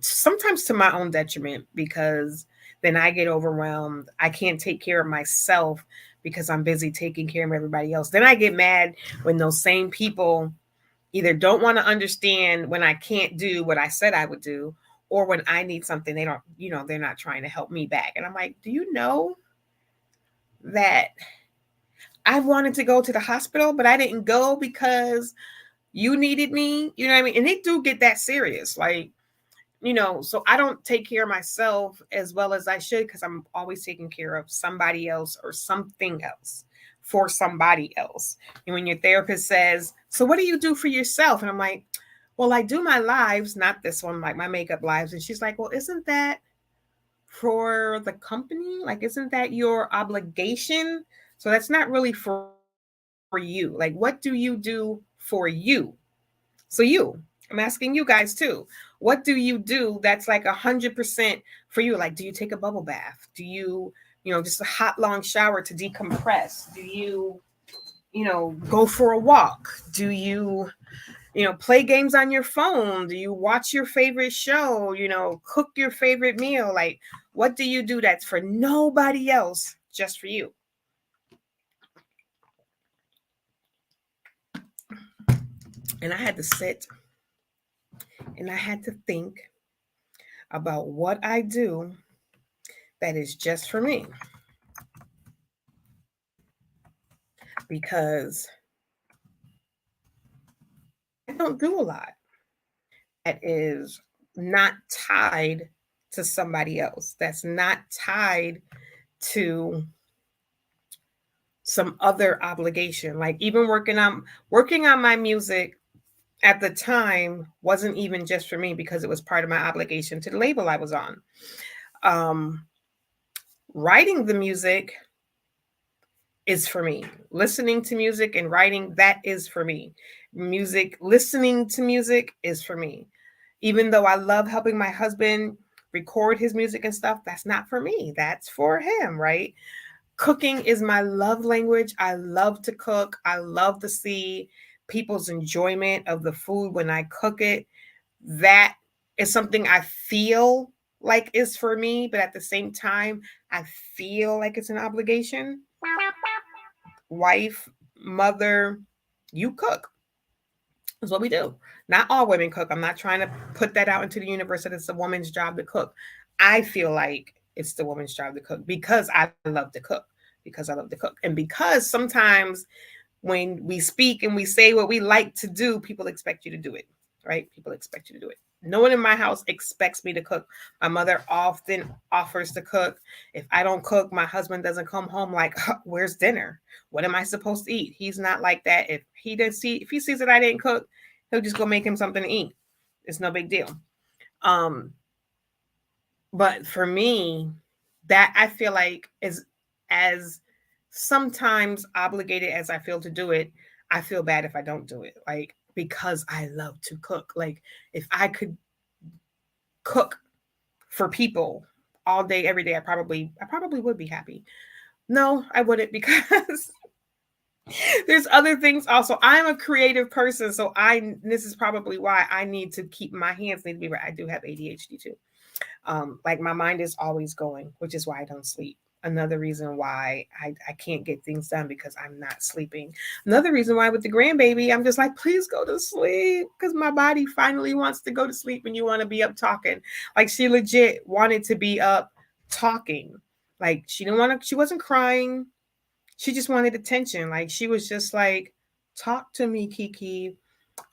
sometimes to my own detriment, because then I get overwhelmed. I can't take care of myself because I'm busy taking care of everybody else. Then I get mad when those same people either don't want to understand when I can't do what I said I would do, or when I need something, they don't, they're not trying to help me back. And I'm like, do you know that I wanted to go to the hospital, but I didn't go because you needed me? You know what I mean? And they do get that serious. Like, so I don't take care of myself as well as I should, because I'm always taking care of somebody else or something else for somebody else. And when your therapist says, so what do you do for yourself? And I'm like, well, I do my lives, not this one, like my makeup lives. And she's like, well, isn't that for the company? Like, isn't that your obligation? So that's not really for you. Like, what do you do for you? So I'm asking you guys too. What do you do that's like 100% for you? Like, do you take a bubble bath? Do you, just a hot, long shower to decompress? Do you, go for a walk? Do you, play games on your phone? Do you watch your favorite show? Cook your favorite meal? Like, what do you do that's for nobody else, just for you? And I had to sit and I had to think about what I do that is just for me. Because I don't do a lot that is not tied to somebody else, that's not tied to some other obligation. Like even working on my music at the time wasn't even just for me because it was part of my obligation to the label I was on. Um, Writing the music is for me. Listening to music and writing, that is for me. Listening to music is for me. Even though I love helping my husband record his music and stuff, that's not for me. That's for him, right? Cooking is my love language. I love to cook. I love to see people's enjoyment of the food when I cook it. That is something I feel like is for me, but at the same time, I feel like it's an obligation. Wife, mother, you cook. That's what we do. Not all women cook. I'm not trying to put that out into the universe that it's a woman's job to cook. I feel like it's the woman's job to cook because I love to cook. Because I love to cook. And because sometimes when we speak and we say what we like to do, people expect you to do it, right? People expect you to do it. No one in my house expects me to cook. My mother often offers to cook. If I don't cook, my husband doesn't come home like, "Where's dinner? What am I supposed to eat?" He's not like that. If he sees that I didn't cook, he'll just go make him something to eat. It's no big deal. Um, but for me, that I feel like is as sometimes obligated as I feel to do it, I feel bad if I don't do it. Like because I love to cook. Like if I could cook for people all day every day, I probably would be happy. No, I wouldn't because there's other things also. I'm a creative person, so this is probably why I need to keep my hands need to be right. I do have ADHD too. Like my mind is always going, which is why I don't sleep. Another reason why I can't get things done because I'm not sleeping. Another reason why with the grandbaby, I'm just like, please go to sleep because my body finally wants to go to sleep and you want to be up talking. Like she legit wanted to be up talking. Like she wasn't crying. She just wanted attention. Like she was just like, talk to me, Kiki.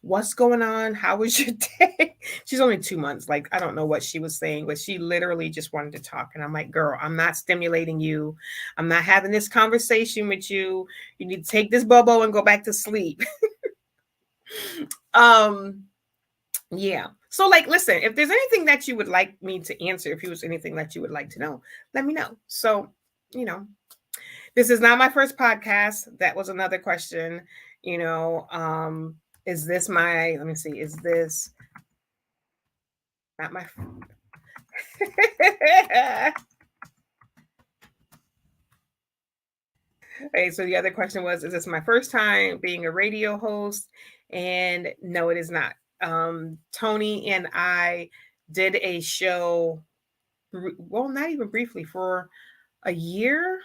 What's going on? How was your day? She's only 2 months. Like, I don't know what she was saying, but she literally just wanted to talk. And I'm like, girl, I'm not stimulating you. I'm not having this conversation with you. You need to take this bubble and go back to sleep. um, yeah. So, like, listen, if there's anything that you would like me to answer, if there was anything that you would like to know, let me know. So, you know, this is not my first podcast. That was another question. You know, is this my, let me see, is this not my okay, so the other question was, is this my first time being a radio host? And no, it is not. Tony and I did a show, well, not even briefly, for a year,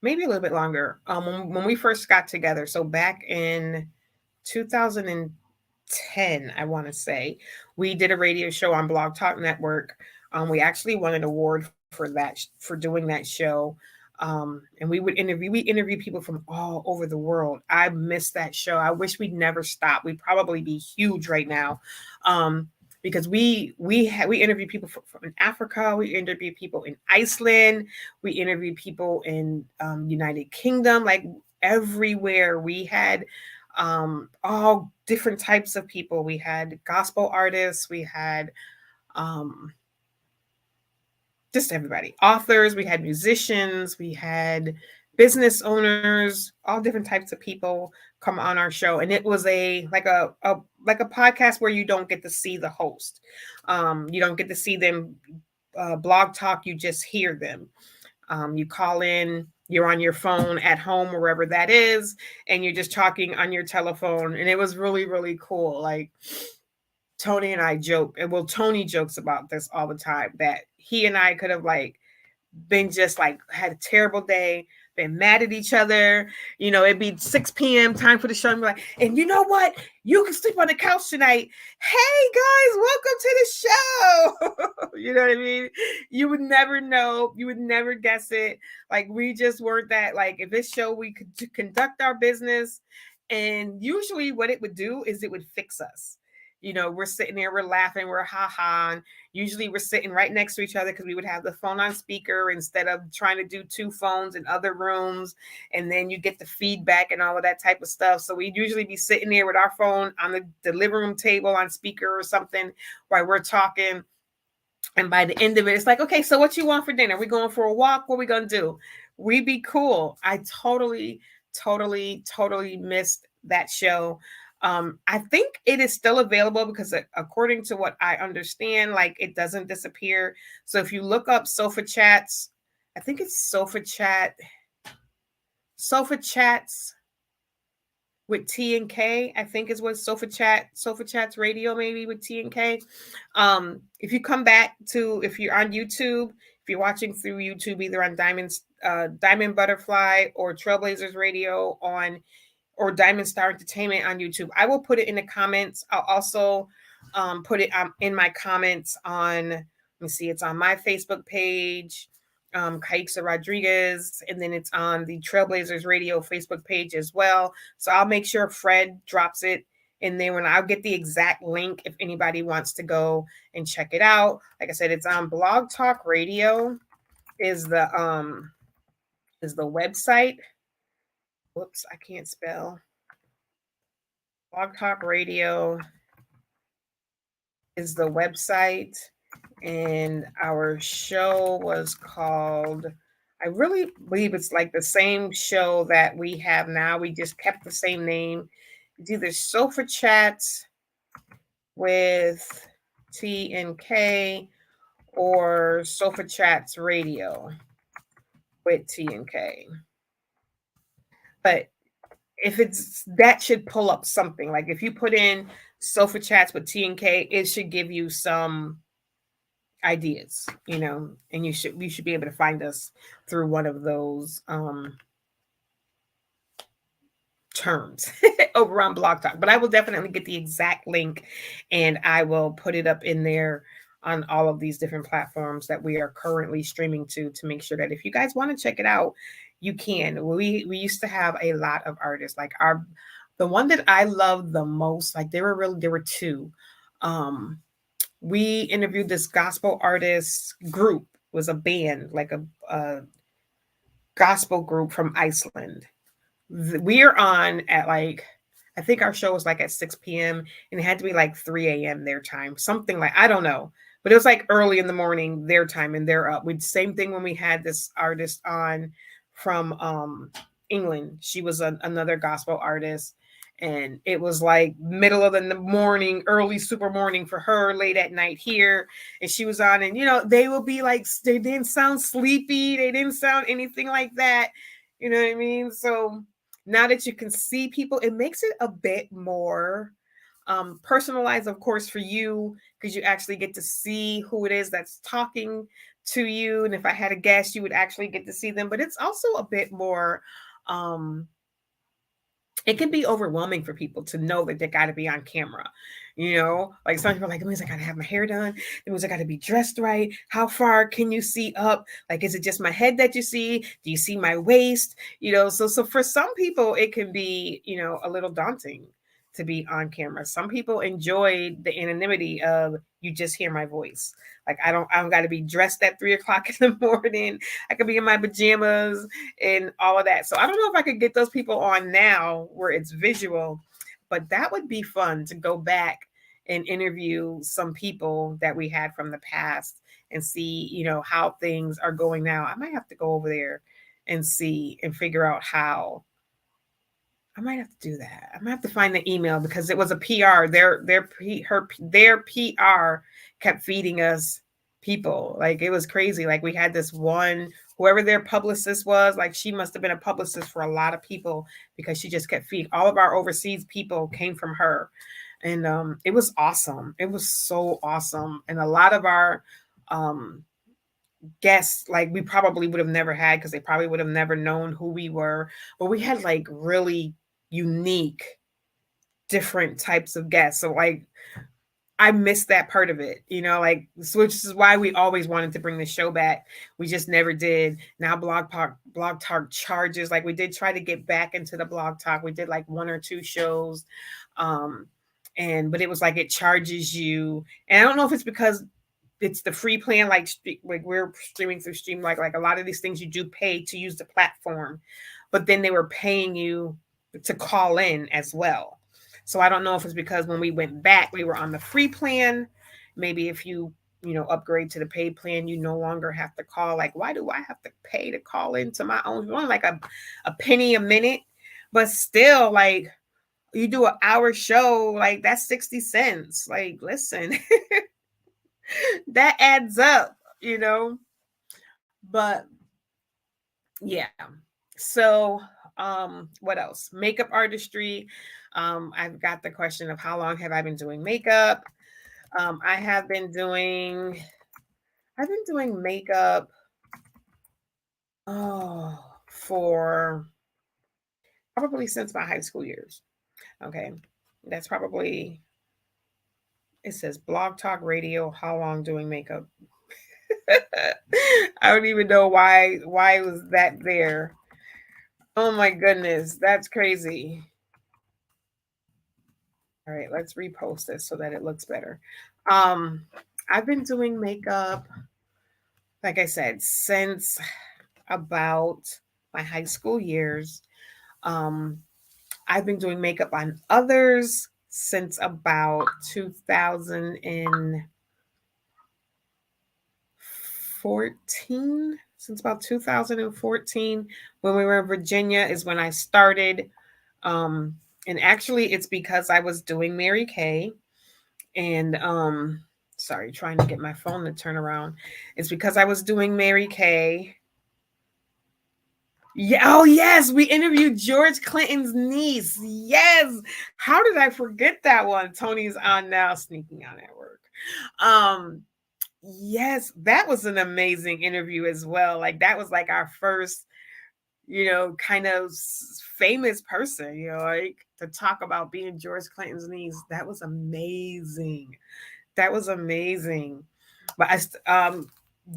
maybe a little bit longer. When we first got together, so back in 2010, I want to say, we did a radio show on Blog Talk Network. We actually won an award for that for doing that show. And we interview people from all over the world. I miss that show. I wish we'd never stopped. We'd probably be huge right now. Because we interview people from in Africa, we interview people in Iceland, we interview people in United Kingdom, like everywhere. We had all different types of people. We had gospel artists, we had um, just everybody, authors, we had musicians, we had business owners, all different types of people come on our show. And it was a podcast where you don't get to see the host. You don't get to see them blog talk, you just hear them. You call in, you're on your phone at home, wherever that is, and you're just talking on your telephone. And it was really, really cool. Like Tony and I joke, and well, Tony jokes about this all the time that he and I could have like been just like had a terrible day. been mad at each other. It'd be 6 p.m. time for the show, and be like, and you know what? You can sleep on the couch tonight. Hey guys, welcome to the show. You know what I mean? You would never know. You would never guess it. Like, we just weren't that. Like, if this show, we could conduct our business, and usually what it would do is it would fix us. We're sitting there, we're laughing, we're ha ha. And usually we're sitting right next to each other because we would have the phone on speaker instead of trying to do two phones in other rooms. And then you get the feedback and all of that type of stuff. So we'd usually be sitting there with our phone on the living room table on speaker or something while we're talking. And by the end of it, it's like, okay, so what you want for dinner? We going for a walk? What we gonna do? We be cool. I totally, totally, totally missed that show. I think it is still available because according to what I understand, like, it doesn't disappear. So if you look up Sofa Chats, I think it's Sofa Chats with T and K, I think is what Sofa Chats Radio, maybe with T and K. If you come back to, if you're on YouTube, if you're watching through YouTube, either on Diamond Butterfly or Trailblazers Radio or Diamond Star Entertainment on YouTube, I will put it in the comments. I'll also put it in my comments on, let me see, it's on my Facebook page, Kiexiza Rodriquez, and then it's on the Trailblazers Radio Facebook page as well. So I'll make sure Fred drops it in there when I'll get the exact link if anybody wants to go and check it out. Like I said, it's on Blog Talk Radio is the website. Whoops, I can't spell. Blog Talk Radio is the website. And our show was called, I really believe it's like the same show that we have now. We just kept the same name. It's either Sofa Chats with T and K or Sofa Chats Radio with T and K. But if it's, that should pull up something. Like, if you put in Sofa Chats with T and K, it should give you some ideas, and you should be able to find us through one of those terms over on Blog Talk. But I will definitely get the exact link, and I will put it up in there on all of these different platforms that we are currently streaming to make sure that if you guys want to check it out, you can. We used to have a lot of artists. Like, the one that I loved the most, like, there were two. We interviewed this gospel artist group. It was a band, like a gospel group from Iceland. We are on at, like, I think our show was like at 6 p.m. and it had to be like 3 a.m. their time, something like, I don't know, but it was like early in the morning their time, and they're up. We same thing when we had this artist on from England. She was another gospel artist. And it was like middle of the morning, early super morning for her, late at night here. And she was on, and, they will be like, they didn't sound sleepy. They didn't sound anything like that. You know what I mean? So now that you can see people, it makes it a bit more personalized, of course, for you, because you actually get to see who it is that's talking to you. And if I had a guest, you would actually get to see them. But it's also a bit more, it can be overwhelming for people to know that they got to be on camera. Like, some people are like, it means I got to have my hair done. It means I got to be dressed right. How far can you see up? Like, is it just my head that you see? Do you see my waist? So for some people, it can be, a little daunting to be on camera. Some people enjoy the anonymity of, you just hear my voice. Like, I don't got to be dressed at 3:00 in the morning. I could be in my pajamas and all of that. So I don't know if I could get those people on now where it's visual, but that would be fun to go back and interview some people that we had from the past and see, how things are going now. I might have to go over there and see and figure out how. I might have to do that. I might have to find the email, because it was a PR. Their PR kept feeding us people. Like, it was crazy. Like, we had this one, whoever their publicist was, like, she must have been a publicist for a lot of people, because she just kept feeding. All of our overseas people came from her. And it was awesome. It was so awesome. And a lot of our guests like we probably would have never had because they probably would have never known who we were. But we had like really unique, different types of guests. So like I missed that part of it, like so which is why we always wanted to bring the show back. We just never did. Now blog talk charges. Like we did try to get back into the blog talk. We did like one or two shows. Um and but it was like it charges you. And I don't know if it's because it's the free plan, like we're streaming through Stream, like a lot of these things you do pay to use the platform, but then they were paying you to call in as well. So I don't know if it's because when we went back we were on the free plan. Maybe if you upgrade to the paid plan, you no longer have to call. Like, why do I have to pay to call into my own? Only like a penny a minute, but still, like, you do an hour show, like that's 60 cents. Like, listen, that adds up. But yeah. So what else? Makeup artistry. I've got the question of how long have I been doing makeup? I have been doing I've been doing makeup for probably since my high school years. Okay. That's probably, it says blog talk radio, how long doing makeup? I don't even know why was that there. Oh my goodness, that's crazy. All right, let's repost this so that it looks better. Um, I've been doing makeup, like I said, since about my high school years. Um, I've been doing makeup on others since about 2014. Since about 2014, when we were in Virginia, is when I started. Um, and actually, it's because I was doing Mary Kay, and sorry, trying to get my phone to turn around. It's because I was doing Mary Kay. Yeah. Oh yes, we interviewed George Clinton's niece. Yes. How did I forget that one? Tony's on now, sneaking out at work. Um, yes, that was an amazing interview as well. Like that was like our first, kind of famous person, like to talk about being George Clinton's niece. That was amazing. That was amazing. But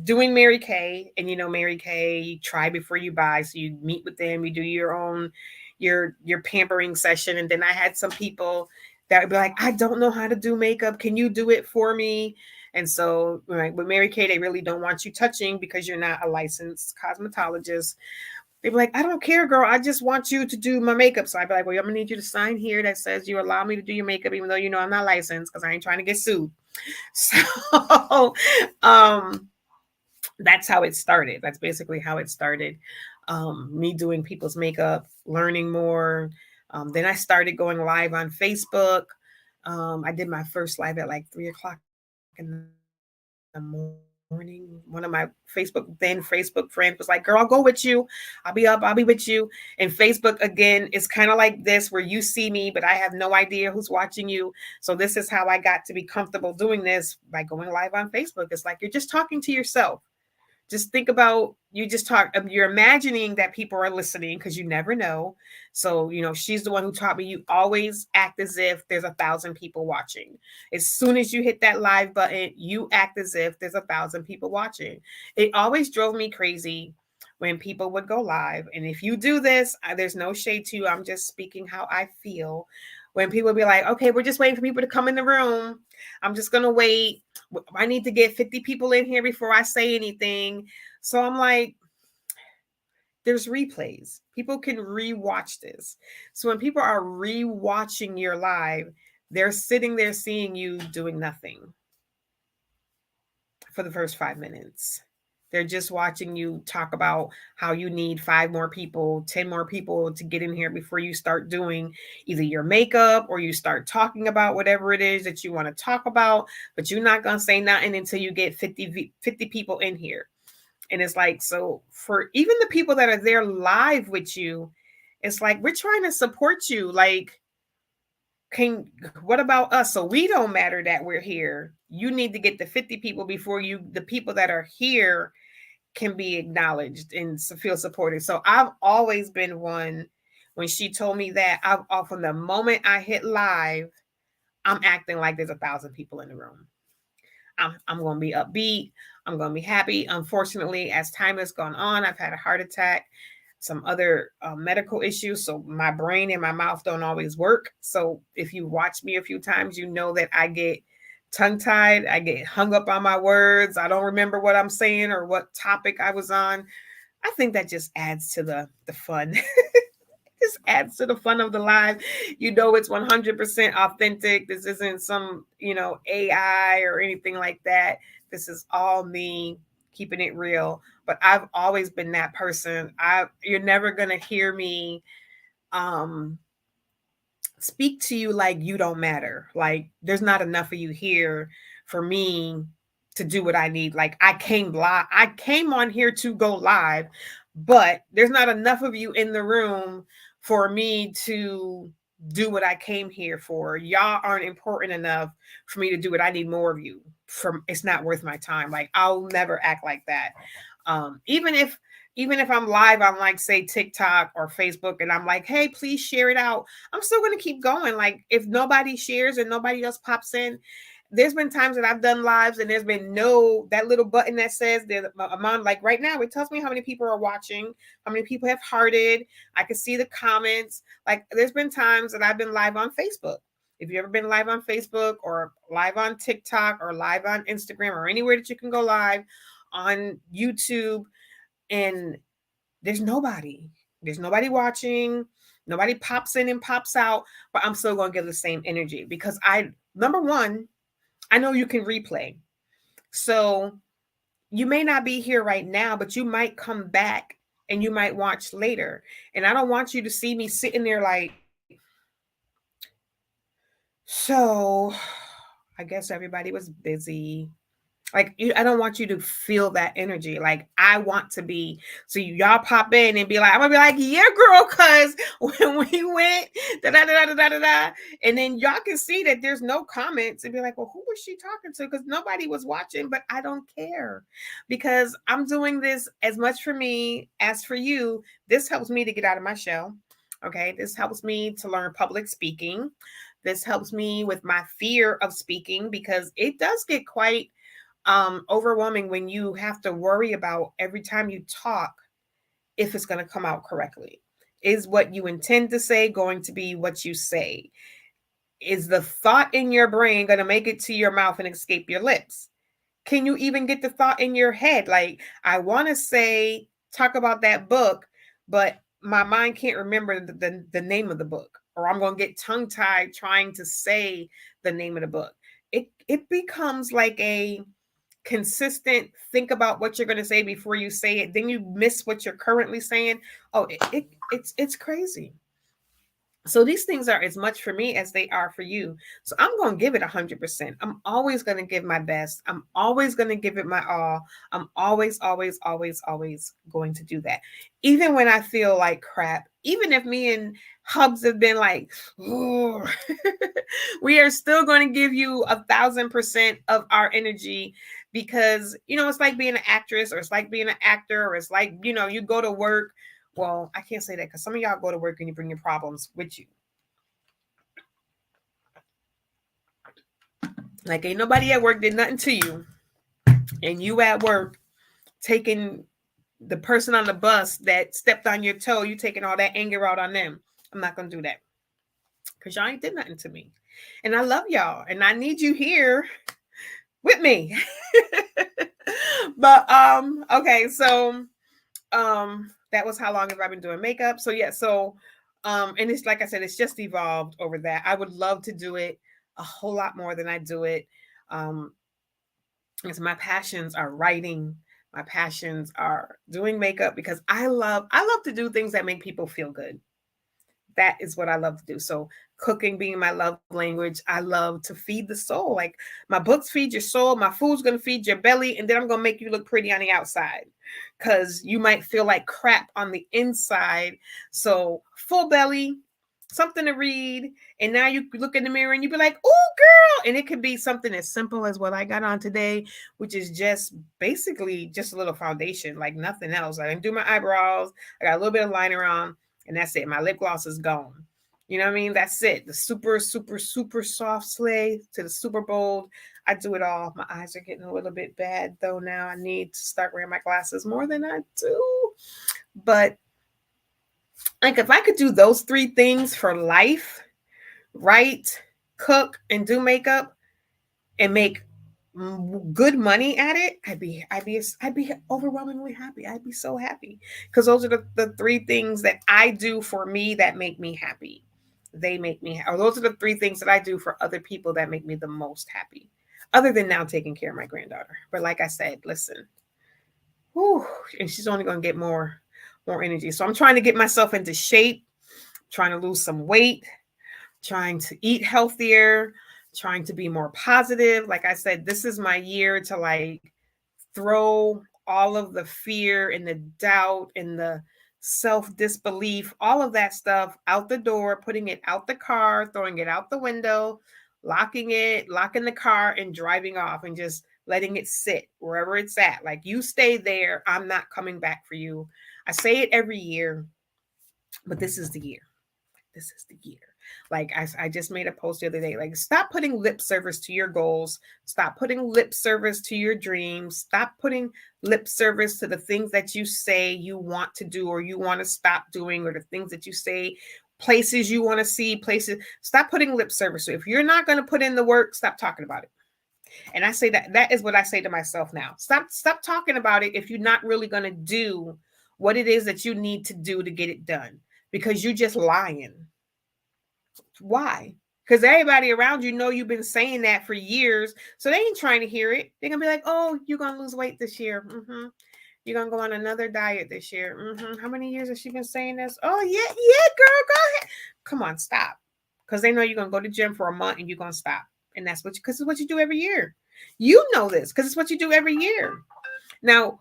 doing Mary Kay, and Mary Kay, you try before you buy. So you meet with them, you do your own your pampering session, and then I had some people that would be like, I don't know how to do makeup. Can you do it for me? And so, like with Mary Kay, they really don't want you touching because you're not a licensed cosmetologist. They'd be like, I don't care, girl. I just want you to do my makeup. So I'd be like, well, I'm gonna need you to sign here that says you allow me to do your makeup, even though I'm not licensed, because I ain't trying to get sued. So that's how it started. That's basically how it started. Me doing people's makeup, learning more. Then I started going live on Facebook. I did my first live at like 3 o'clock in the morning. One of my Facebook friends was like, girl, I'll go with you. I'll be up, I'll be with you. And Facebook, again, is kind of like this, where you see me, but I have no idea who's watching you. So this is how I got to be comfortable doing this, by going live on Facebook. It's like you're just talking to yourself. Just think about, you're imagining that people are listening, because you never know. So she's the one who taught me, you always act as if there's 1,000 people watching. As soon as you hit that live button, you act as if there's 1,000 people watching. It always drove me crazy when people would go live. And if you do this, there's no shade to you, I'm just speaking how I feel. When people be like, okay, we're just waiting for people to come in the room, I'm just gonna wait, I need to get 50 people in here before I say anything. So I'm like, there's replays. People can rewatch this. So when people are rewatching your live, they're sitting there seeing you doing nothing for the first 5 minutes. They're just watching you talk about how you need 5 more people, 10 more people to get in here before you start doing either your makeup, or you start talking about whatever it is that you want to talk about, but you're not going to say nothing until you get 50 people in here. And it's like, so for even the people that are there live with you, it's like, we're trying to support you. Like, what about us? So we don't matter that we're here. You need to get the 50 people before the people that are here can be acknowledged and feel supported. So I've always been one. When she told me that, from the moment I hit live, I'm acting like there's 1,000 people in the room. I'm going to be upbeat. I'm going to be happy. Unfortunately, as time has gone on, I've had a heart attack, some other medical issues. So my brain and my mouth don't always work. So if you watch me a few times, you know that I get tongue tied. I get hung up on my words. I don't remember what I'm saying or what topic I was on. I think that just adds to the fun. Just adds to the fun of the live. You know, it's 100% authentic. This isn't some, AI or anything like that. This is all me keeping it real. But I've always been that person. You're never going to hear me um speak to you like you don't matter. Like there's not enough of you here for me to do what I need. Like I came on here to go live, but there's not enough of you in the room for me to do what I came here for. Y'all aren't important enough for me to do it. I need more of you. It's not worth my time. Like I'll never act like that. Even if I'm live on like say TikTok or Facebook and I'm like, hey, please share it out, I'm still going to keep going. Like if nobody shares and nobody else pops in, there's been times that I've done lives and there's been that little button that says the amount, like right now, it tells me how many people are watching, how many people have hearted. I can see the comments. Like there's been times that I've been live on Facebook. If you've ever been live on Facebook or live on TikTok or live on Instagram or anywhere that you can go live on YouTube, and there's nobody watching, nobody pops in and pops out, but I'm still going to give the same energy because number one, I know you can replay. So you may not be here right now, but you might come back and you might watch later. And I don't want you to see me sitting there like, so I guess everybody was busy. Like I don't want you to feel that energy. Like I want to be, so y'all pop in and be like, I'm gonna be like, yeah, girl, cause when we went da da da da da da da, and then y'all can see that there's no comments and be like, well, who was she talking to? Because nobody was watching, but I don't care because I'm doing this as much for me as for you. This helps me to get out of my shell. Okay, this helps me to learn public speaking. This helps me with my fear of speaking because it does get quite overwhelming when you have to worry about every time you talk if it's going to come out correctly. Is what you intend to say going to be what you say? Is the thought in your brain going to make it to your mouth and escape your lips? Can you even get the thought in your head? Like, I want to talk about that book, but my mind can't remember the name of the book, or I'm going to get tongue tied trying to say the name of the book. It becomes like a consistent think about what you're going to say before you say it, then you miss what you're currently saying. It's crazy. So these things are as much for me as they are for you. So I'm going to give it 100%. I'm always going to give my best. I'm always going to give it my all. I'm always, always, always, always going to do that. Even when I feel like crap, even if me and Hubs have been like, we are still going to give you 1,000% of our energy because, it's like being an actress, or it's like being an actor, or it's like, you go to work. Well, I can't say that because some of y'all go to work and you bring your problems with you. Like ain't nobody at work did nothing to you, and you at work taking the person on the bus that stepped on your toe, you taking all that anger out on them. I'm not gonna do that because y'all ain't did nothing to me, and I love y'all, and I need you here with me. But okay, so that was how long have I been doing makeup. So yeah, and it's like I said, it's just evolved over that. I would love to do it a whole lot more than I do it. Because my passions are writing, my passions are doing makeup, because I love to do things that make people feel good. That is what I love to do. So cooking being my love language, I love to feed the soul. Like my books feed your soul, my food's gonna feed your belly, and then I'm gonna make you look pretty on the outside because you might feel like crap on the inside. So full belly, something to read, and now you look in the mirror and you be like, "Oh, girl!" And it could be something as simple as what I got on today, which is just basically just a little foundation, like nothing else. I didn't do my eyebrows. I got a little bit of liner on, and that's it. My lip gloss is gone. You know what I mean? That's it. The super, super, super soft slay to the super bold. I do it all. My eyes are getting a little bit bad though now. I need to start wearing my glasses more than I do. But like if I could do those three things for life, write, cook, and do makeup and make good money at it, I'd be overwhelmingly happy. I'd be so happy because those are the three things that I do for me that make me happy. They make me, or those are the three things that I do for other people that make me the most happy. Other than now taking care of my granddaughter. But like I said, listen, whew, and she's only going to get more energy. So I'm trying to get myself into shape, trying to lose some weight, trying to eat healthier, trying to be more positive. Like I said, this is my year to like throw all of the fear and the doubt and the self disbelief, all of that stuff out the door, putting it out the car, throwing it out the window, locking the car and driving off and just letting it sit wherever it's at. Like you stay there. I'm not coming back for you. I say it every year, but this is the year. This is the year. Like I just made a post the other day. Like, stop putting lip service to your goals. Stop putting lip service to your dreams. Stop putting lip service to the things that you say you want to do or you want to stop doing, or the things that you say, places you want to see, places. Stop putting lip service to. If you're not going to put in the work, stop talking about it. And I say that is what I say to myself now. Stop talking about it if you're not really going to do what it is that you need to do to get it done, because you're just lying. Why? Because everybody around you know you've been saying that for years, so they ain't trying to hear it. They're gonna be like, "Oh, you're gonna lose weight this year. You're gonna go on another diet this year. How many years has she been saying this? Oh yeah, yeah, girl, go ahead. Come on, stop." Because they know you're gonna go to the gym for a month and you're gonna stop, and that's what because it's what you do every year. You know this because it's what you do every year. Now,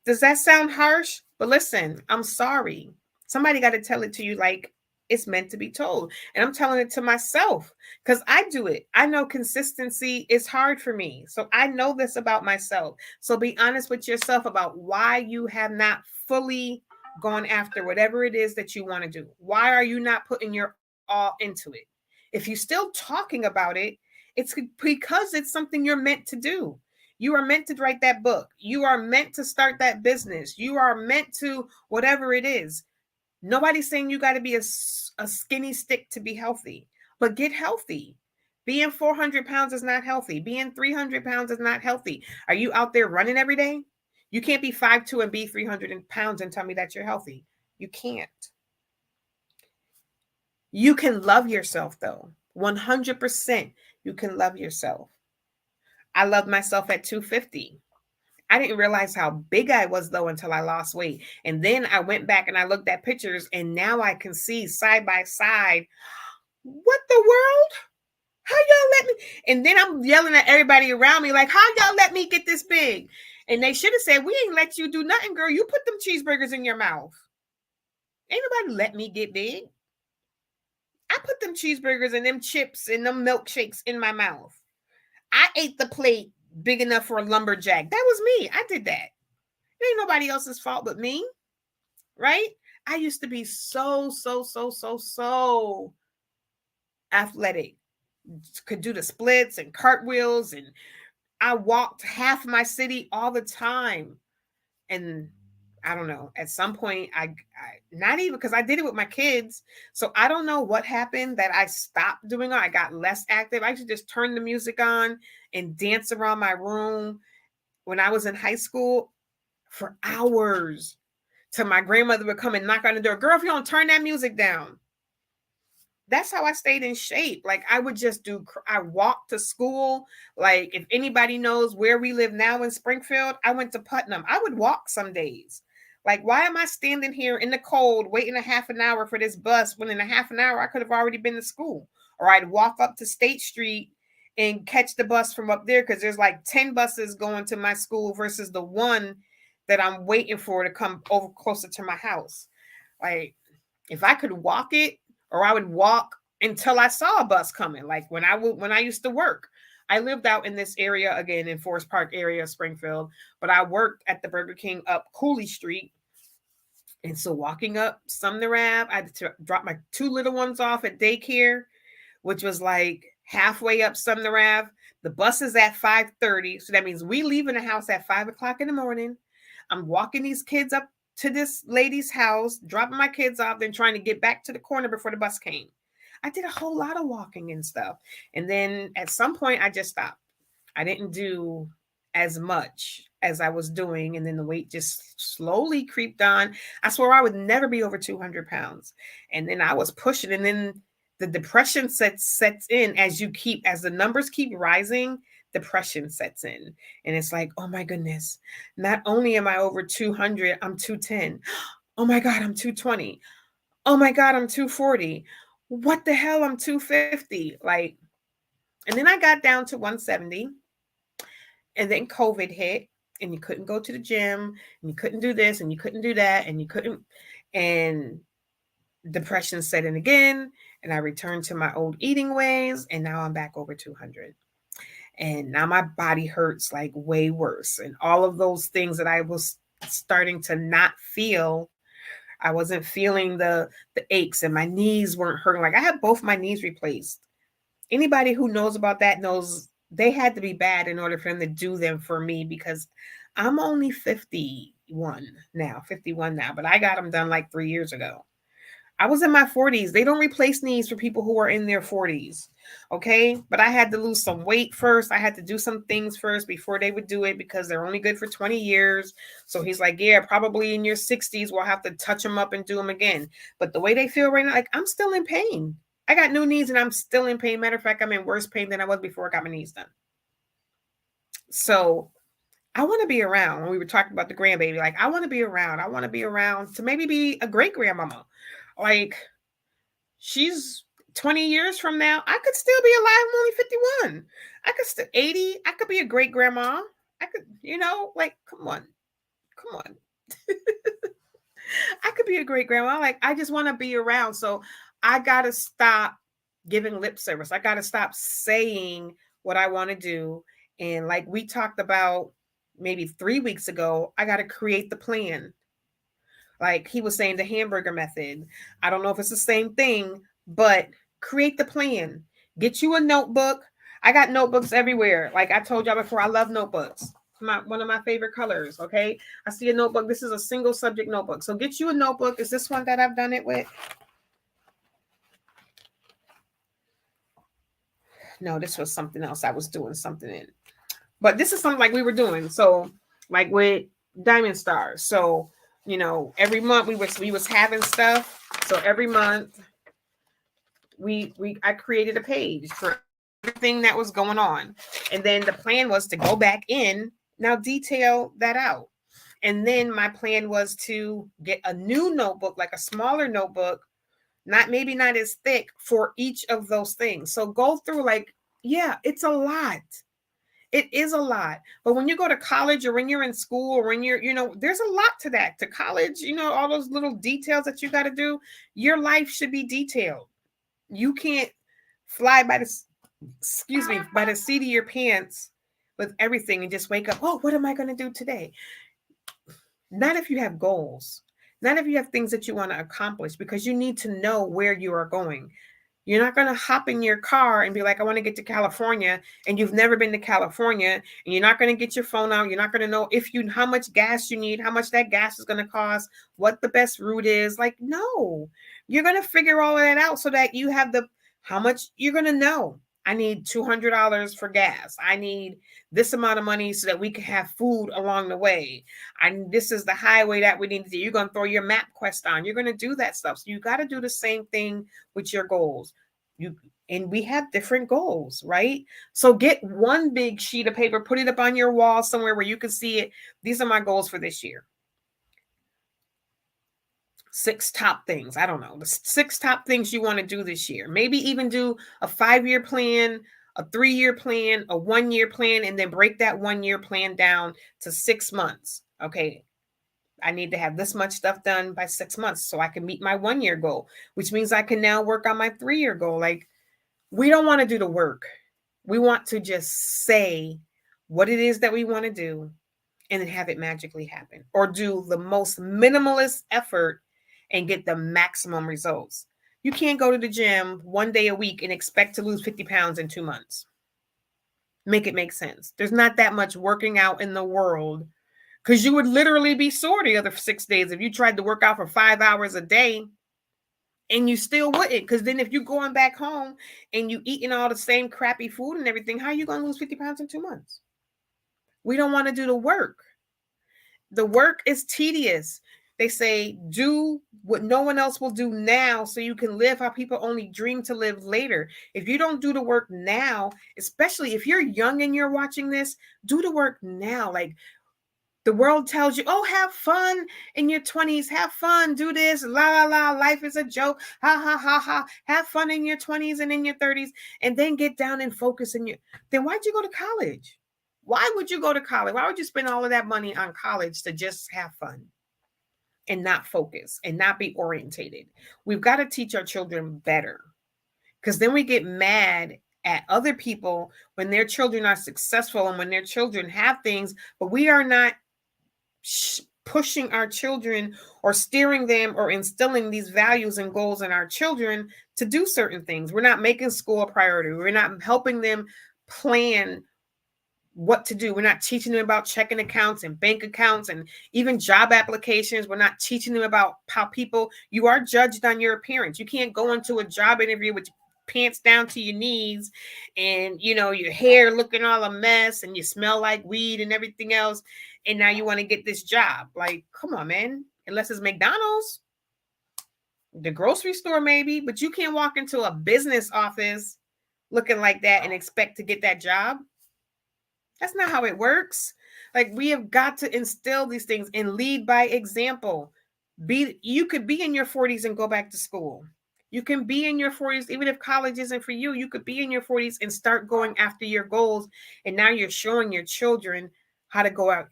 does that sound harsh? But listen, I'm sorry. Somebody got to tell it to you like it's meant to be told. And I'm telling it to myself because I do it. I know consistency is hard for me. So I know this about myself. So be honest with yourself about why you have not fully gone after whatever it is that you want to do. Why are you not putting your all into it? If you're still talking about it, it's because it's something you're meant to do. You are meant to write that book. You are meant to start that business. You are meant to whatever it is. Nobody's saying you got to be a skinny stick to be healthy, but get healthy. Being 400 pounds is not healthy. Being 300 pounds is not healthy. Are you out there running every day? You can't be 5'2" and be 300 pounds and tell me that you're healthy. You can't. You can love yourself though. 100% you can love yourself. I love myself at 250. I didn't realize how big I was though until I lost weight. And then I went back and I looked at pictures and now I can see side by side, what the world? How y'all let me? And then I'm yelling at everybody around me like, how y'all let me get this big? And they should have said, we ain't let you do nothing, girl. You put them cheeseburgers in your mouth. Ain't nobody let me get big. I put them cheeseburgers and them chips and them milkshakes in my mouth. I ate the plate big enough for a lumberjack. That was me. I did that. It ain't nobody else's fault but me, right? I used to be so athletic. Could do the splits and cartwheels, and I walked half my city all the time. And I don't know. At some point, I not even because I did it with my kids. So I don't know what happened that I stopped doing it. I got less active. I used to just turn the music on and dance around my room when I was in high school for hours. Till my grandmother would come and knock on the door. Girl, if you don't turn that music down. That's how I stayed in shape. Like I would just I walked to school. Like if anybody knows where we live now in Springfield, I went to Putnam. I would walk some days. Like, why am I standing here in the cold waiting a half an hour for this bus when in a half an hour I could have already been to school? Or I'd walk up to State Street and catch the bus from up there because there's like 10 buses going to my school versus the one that I'm waiting for to come over closer to my house. Like, if I could walk it, or I would walk until I saw a bus coming. Like when I used to work, I lived out in this area again in Forest Park area, Springfield, but I worked at the Burger King up Cooley Street. And so walking up Sumner Ave, I had to drop my two little ones off at daycare, which was like halfway up Sumner Ave. The bus is at 5:30. So that means we leave in the house at 5 o'clock in the morning. I'm walking these kids up to this lady's house, dropping my kids off, then trying to get back to the corner before the bus came. I did a whole lot of walking and stuff. And then at some point, I just stopped. I didn't do as much as I was doing. And then the weight just slowly creeped on. I swore I would never be over 200 pounds. And then I was pushing. And then the depression sets in as the numbers keep rising, depression sets in. And it's like, oh my goodness, not only am I over 200, I'm 210. Oh my God, I'm 220. Oh my God, I'm 240. What the hell? I'm 250. Like, and then I got down to 170. And then COVID hit, and you couldn't go to the gym, and you couldn't do this, and you couldn't do that, and you couldn't. And depression set in again, and I returned to my old eating ways, and now I'm back over 200. And now my body hurts like way worse. And all of those things that I was starting to not feel, I wasn't feeling the aches, and my knees weren't hurting. Like I had both my knees replaced. Anybody who knows about that knows they had to be bad in order for them to do them for me, because I'm only 51 now, but I got them done like 3 years ago. I was in my 40s. They don't replace knees for people who are in their 40s. Okay. But I had to lose some weight first. I had to do some things first before they would do it, because they're only good for 20 years. So he's like, yeah, probably in your 60s, we'll have to touch them up and do them again. But the way they feel right now, like I'm still in pain. I got new knees and I'm still in pain. Matter of fact, I'm in worse pain than I was before I got my knees done. So I want to be around. When we were talking about the grandbaby, like I want to be around. I want to be around to maybe be a great grandmama. Like she's 20 years from now, I could still be alive. I'm only 51. I could still 80. I could be a great grandma. I could, like, come on. I could be a great grandma. Like, I just want to be around. So I got to stop giving lip service. I got to stop saying what I want to do. And like we talked about maybe 3 weeks ago, I got to create the plan. Like he was saying, the hamburger method. I don't know if it's the same thing, but create the plan. Get you a notebook. I got notebooks everywhere. Like I told y'all before, I love notebooks. One of my favorite colors. Okay. I see a notebook. This is a single subject notebook. So get you a notebook. Is this one that I've done it with? No, this was something else. I was doing something in. But this is something like we were doing. So like with Diamond Stars. So, every month we was having stuff. So every month I created a page for everything that was going on. And then the plan was to go back in, now detail that out. And then my plan was to get a new notebook, like a smaller notebook, maybe not as thick, for each of those things. So go through, like, yeah, it's a lot. It is a lot. But when you go to college or when you're in school or when you're, there's a lot to that. To college, all those little details that you got to do. Your life should be detailed. You can't fly by the seat of your pants with everything and just wake up, oh, what am I going to do today? Not if you have goals. Not if you have things that you want to accomplish, because you need to know where you are going. You're not going to hop in your car and be like, I want to get to California, and you've never been to California, and you're not going to get your phone out. You're not going to know how much gas you need, how much that gas is going to cost, what the best route is. Like, no, you're going to figure all of that out so that you have how much you're going to know. I need $200 for gas. I need this amount of money so that we can have food along the way. This is the highway that we need to do. You're going to throw your MapQuest on. You're going to do that stuff. So you got to do the same thing with your goals. And we have different goals, right? So get one big sheet of paper, put it up on your wall somewhere where you can see it. These are my goals for this year. 6 top things. I don't know. The 6 top things you want to do this year. Maybe even do a 5-year plan, a 3-year plan, a 1-year plan, and then break that 1-year plan down to 6 months. Okay. I need to have this much stuff done by 6 months so I can meet my 1 year goal, which means I can now work on my 3 year goal. Like, we don't want to do the work. We want to just say what it is that we want to do and then have it magically happen, or do the most minimalist effort and get the maximum results. You can't go to the gym 1 day a week and expect to lose 50 pounds in 2 months. Make it make sense. There's not that much working out in the world, because you would literally be sore the other 6 days if you tried to work out for 5 hours a day, and you still wouldn't. Because then if you're going back home and you eating all the same crappy food and everything, how are you going to lose 50 pounds in 2 months? We don't want to do the work. The work is tedious. They say, do what no one else will do now so you can live how people only dream to live later. If you don't do the work now, especially if you're young and you're watching this, do the work now. Like, the world tells you, oh, have fun in your 20s, have fun, do this, la, la, la, life is a joke, ha, ha, ha, ha, have fun in your 20s and in your 30s, and then get down and focus in your, then why'd you go to college? Why would you go to college? Why would you spend all of that money on college to just have fun and not focus and not be orientated? We've got to teach our children better, because then we get mad at other people when their children are successful and when their children have things, but we are not pushing our children or steering them or instilling these values and goals in our children to do certain things. We're not making school a priority. We're not helping them plan what to do. We're not teaching them about checking accounts and bank accounts and even job applications. We're not teaching them about how people, you are judged on your appearance. You can't go into a job interview with pants down to your knees and, you know, your hair looking all a mess and you smell like weed and everything else, and now you want to get this job. Like, come on, man. Unless it's McDonald's, the grocery store maybe, but you can't walk into a business office looking like that and expect to get that job. That's not how it works. Like, we have got to instill these things and lead by example. You could be in your 40s and go back to school. You can be in your 40s, even if college isn't for you, you could be in your 40s and start going after your goals. And now you're showing your children how to go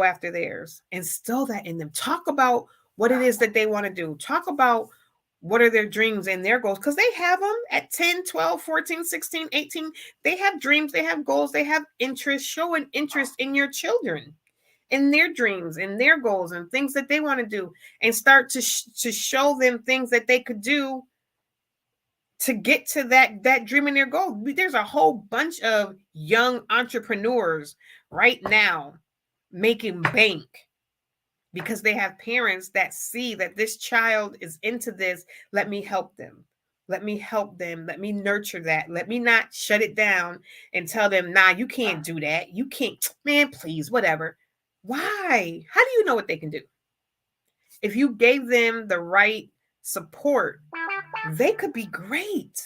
after theirs. Instill that in them. Talk about what it is that they want to do. Talk about what are their dreams and their goals, because they have them at 10, 12, 14, 16, 18. They have dreams, they have goals, they have interests. Show an interest in your children, in their dreams and their goals and things that they want to do, and start to show them things that they could do to get to that dream and their goal. There's a whole bunch of young entrepreneurs right now making bank because they have parents that see that this child is into this. Let me help them. Let me help them. Let me nurture that. Let me not shut it down and tell them, nah, you can't do that. You can't, man, please, whatever. Why? How do you know what they can do? If you gave them the right support, they could be great.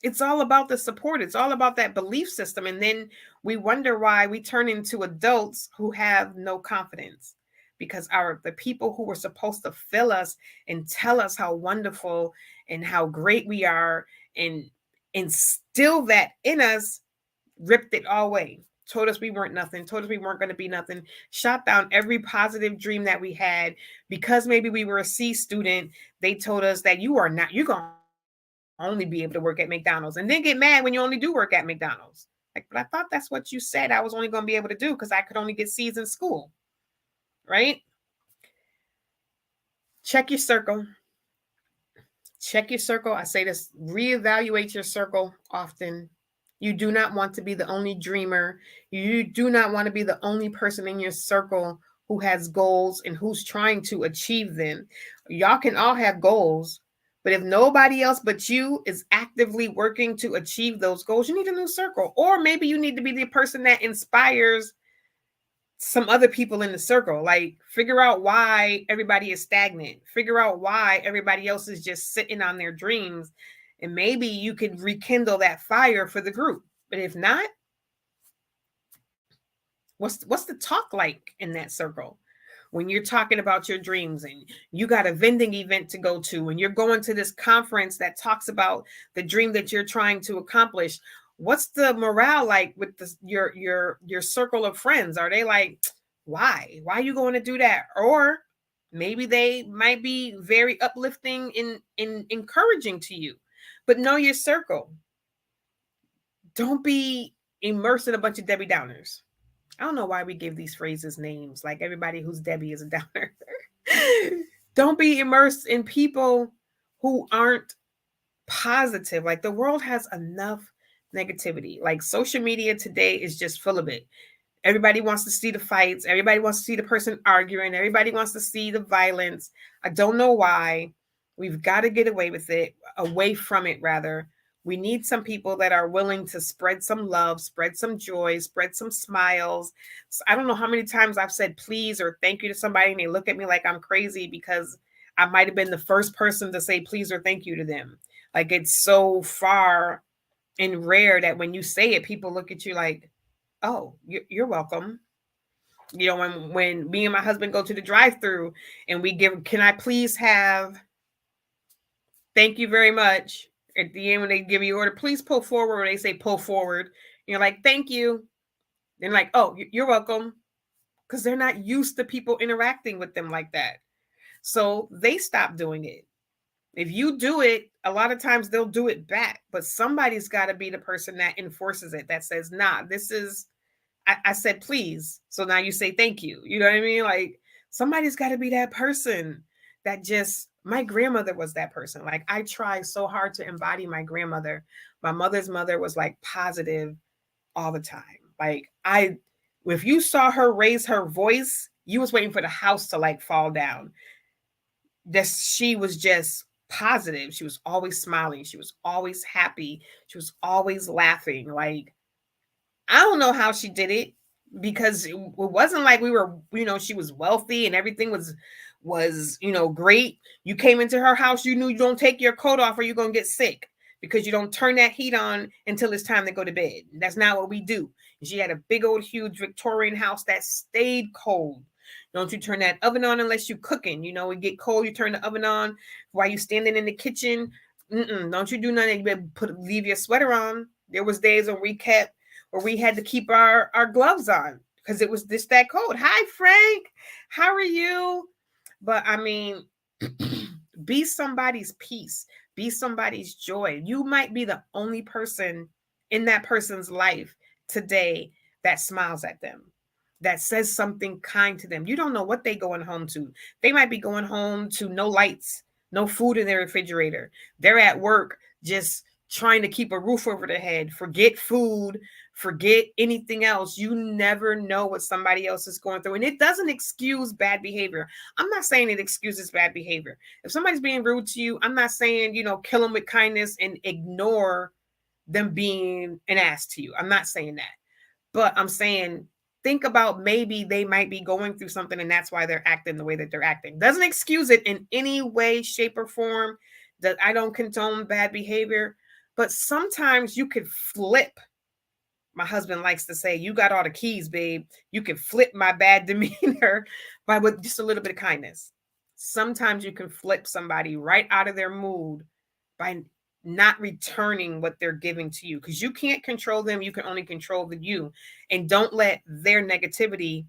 It's all about the support. It's all about that belief system. And then we wonder why we turn into adults who have no confidence, because the people who were supposed to fill us and tell us how wonderful and how great we are and instill that in us ripped it all away. Told us we weren't nothing, told us we weren't going to be nothing, shot down every positive dream that we had. Because maybe we were a C student, they told us that you're going to only be able to work at McDonald's, and then get mad when you only do work at McDonald's. Like, but I thought that's what you said I was only going to be able to do because I could only get C's in school, right? Check your circle. Check your circle. I say this, reevaluate your circle often. You do not want to be the only dreamer. You do not want to be the only person in your circle who has goals and who's trying to achieve them. Y'all can all have goals, but if nobody else but you is actively working to achieve those goals, you need a new circle. Or maybe you need to be the person that inspires some other people in the circle. Like, figure out why everybody is stagnant. Figure out why everybody else is just sitting on their dreams. And maybe you could rekindle that fire for the group. But if not, what's the talk like in that circle? When you're talking about your dreams and you got a vending event to go to and you're going to this conference that talks about the dream that you're trying to accomplish, what's the morale like with your circle of friends? Are they like, Why are you going to do that? Or maybe they might be very uplifting and encouraging to you, but know your circle. Don't be immersed in a bunch of Debbie Downers. I don't know why we give these phrases names. Like everybody who's Debbie is a downer. Don't be immersed in people who aren't positive. Like the world has enough negativity. Like social media today is just full of it. Everybody wants to see the fights. Everybody wants to see the person arguing. Everybody wants to see the violence. I don't know why. We've got to get away from it rather. We need some people that are willing to spread some love, spread some joy, spread some smiles. So I don't know how many times I've said please or thank you to somebody and they look at me like I'm crazy because I might have been the first person to say please or thank you to them. Like it's so far and rare that when you say it, people look at you like, oh, you're welcome. You know, when me and my husband go to the drive-through and we give, can I please have, thank you very much. At the end, when they give you order, please pull forward, or they say pull forward. You're like, thank you. They're like, oh, you're welcome. Because they're not used to people interacting with them like that. So they stop doing it. If you do it, a lot of times they'll do it back. But somebody's got to be the person that enforces it, that says, nah, this is, I said please. So now you say thank you. You know what I mean? Like somebody's got to be that person that just, my grandmother was that person. Like I try so hard to embody my grandmother. My mother's mother was like positive all the time. Like if you saw her raise her voice, you was waiting for the house to like fall down. She was just positive. She was always smiling. She was always happy. She was always laughing. Like I don't know how she did it because it wasn't like we were, she was wealthy and everything was, great. You came into her house, you knew you don't take your coat off or you're going to get sick because you don't turn that heat on until it's time to go to bed. That's not what we do. She had a big old huge Victorian house that stayed cold. Don't you turn that oven on unless you're cooking. It get cold, you turn the oven on while you standing in the kitchen. Don't you do nothing. You better leave your sweater on. There was days where we had to keep our gloves on because it was just that cold. Hi, Frank. How are you? But I mean, be somebody's peace. Be somebody's joy. You might be the only person in that person's life today that smiles at them, that says something kind to them. You don't know what they're going home to. They might be going home to no lights, no food in their refrigerator. They're at work just trying to keep a roof over their head. Forget food, forget anything else. You never know what somebody else is going through. And it doesn't excuse bad behavior. I'm not saying it excuses bad behavior. If somebody's being rude to you, I'm not saying, kill them with kindness and ignore them being an ass to you. I'm not saying that. But I'm saying think about maybe they might be going through something and that's why they're acting the way that they're acting. Doesn't excuse it in any way, shape, or form. That I don't condone bad behavior. But sometimes you could flip. My husband likes to say, you got all the keys, babe. You can flip my bad demeanor with just a little bit of kindness. Sometimes you can flip somebody right out of their mood by not returning what they're giving to you because you can't control them. You can only control you. And don't let their negativity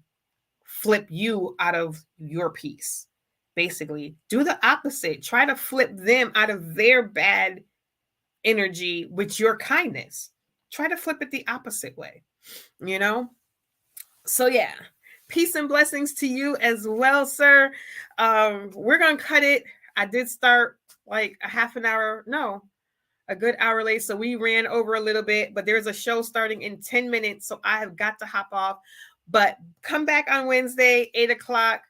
flip you out of your peace. Basically, do the opposite. Try to flip them out of their bad energy with your kindness. Try to flip it the opposite way, So yeah, peace and blessings to you as well, sir. We're going to cut it. I did start like a good hour late. So we ran over a little bit, but there's a show starting in 10 minutes. So I have got to hop off, but come back on Wednesday, 8:00.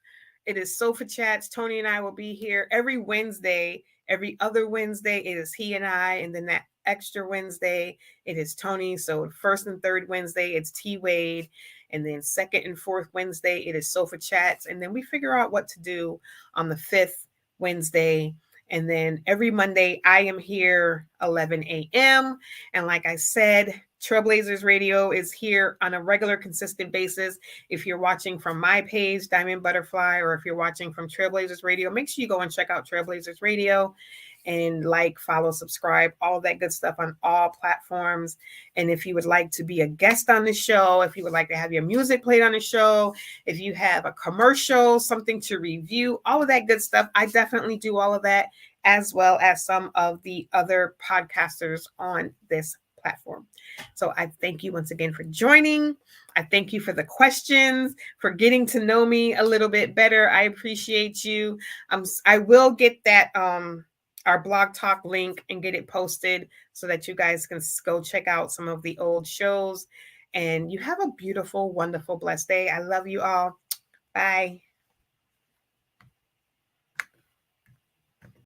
It is Sofa Chats. Tony and I will be here every Wednesday. Every other Wednesday, it is he and I. And then that extra Wednesday, it is Tony. So first and third Wednesday, it's T Wade. And then second and fourth Wednesday, it is Sofa Chats. And then we figure out what to do on the fifth Wednesday. And then every Monday, I am here 11 a.m. And like I said, Trailblazers Radio is here on a regular, consistent basis. If you're watching from my page, Diamond Butterfly, or if you're watching from Trailblazers Radio, make sure you go and check out Trailblazers Radio. and like, follow, subscribe, all of that good stuff on all platforms. And if you would like to be a guest on the show, if you would like to have your music played on the show, if you have a commercial, something to review, all of that good stuff, I definitely do all of that, as well as some of the other podcasters on this platform. So I thank you once again for joining. I thank you for the questions, for getting to know me a little bit better. I appreciate you. I will get that our blog talk link and get it posted so that you guys can go check out some of the old shows. And you have a beautiful, wonderful, blessed day. I love you all. Bye.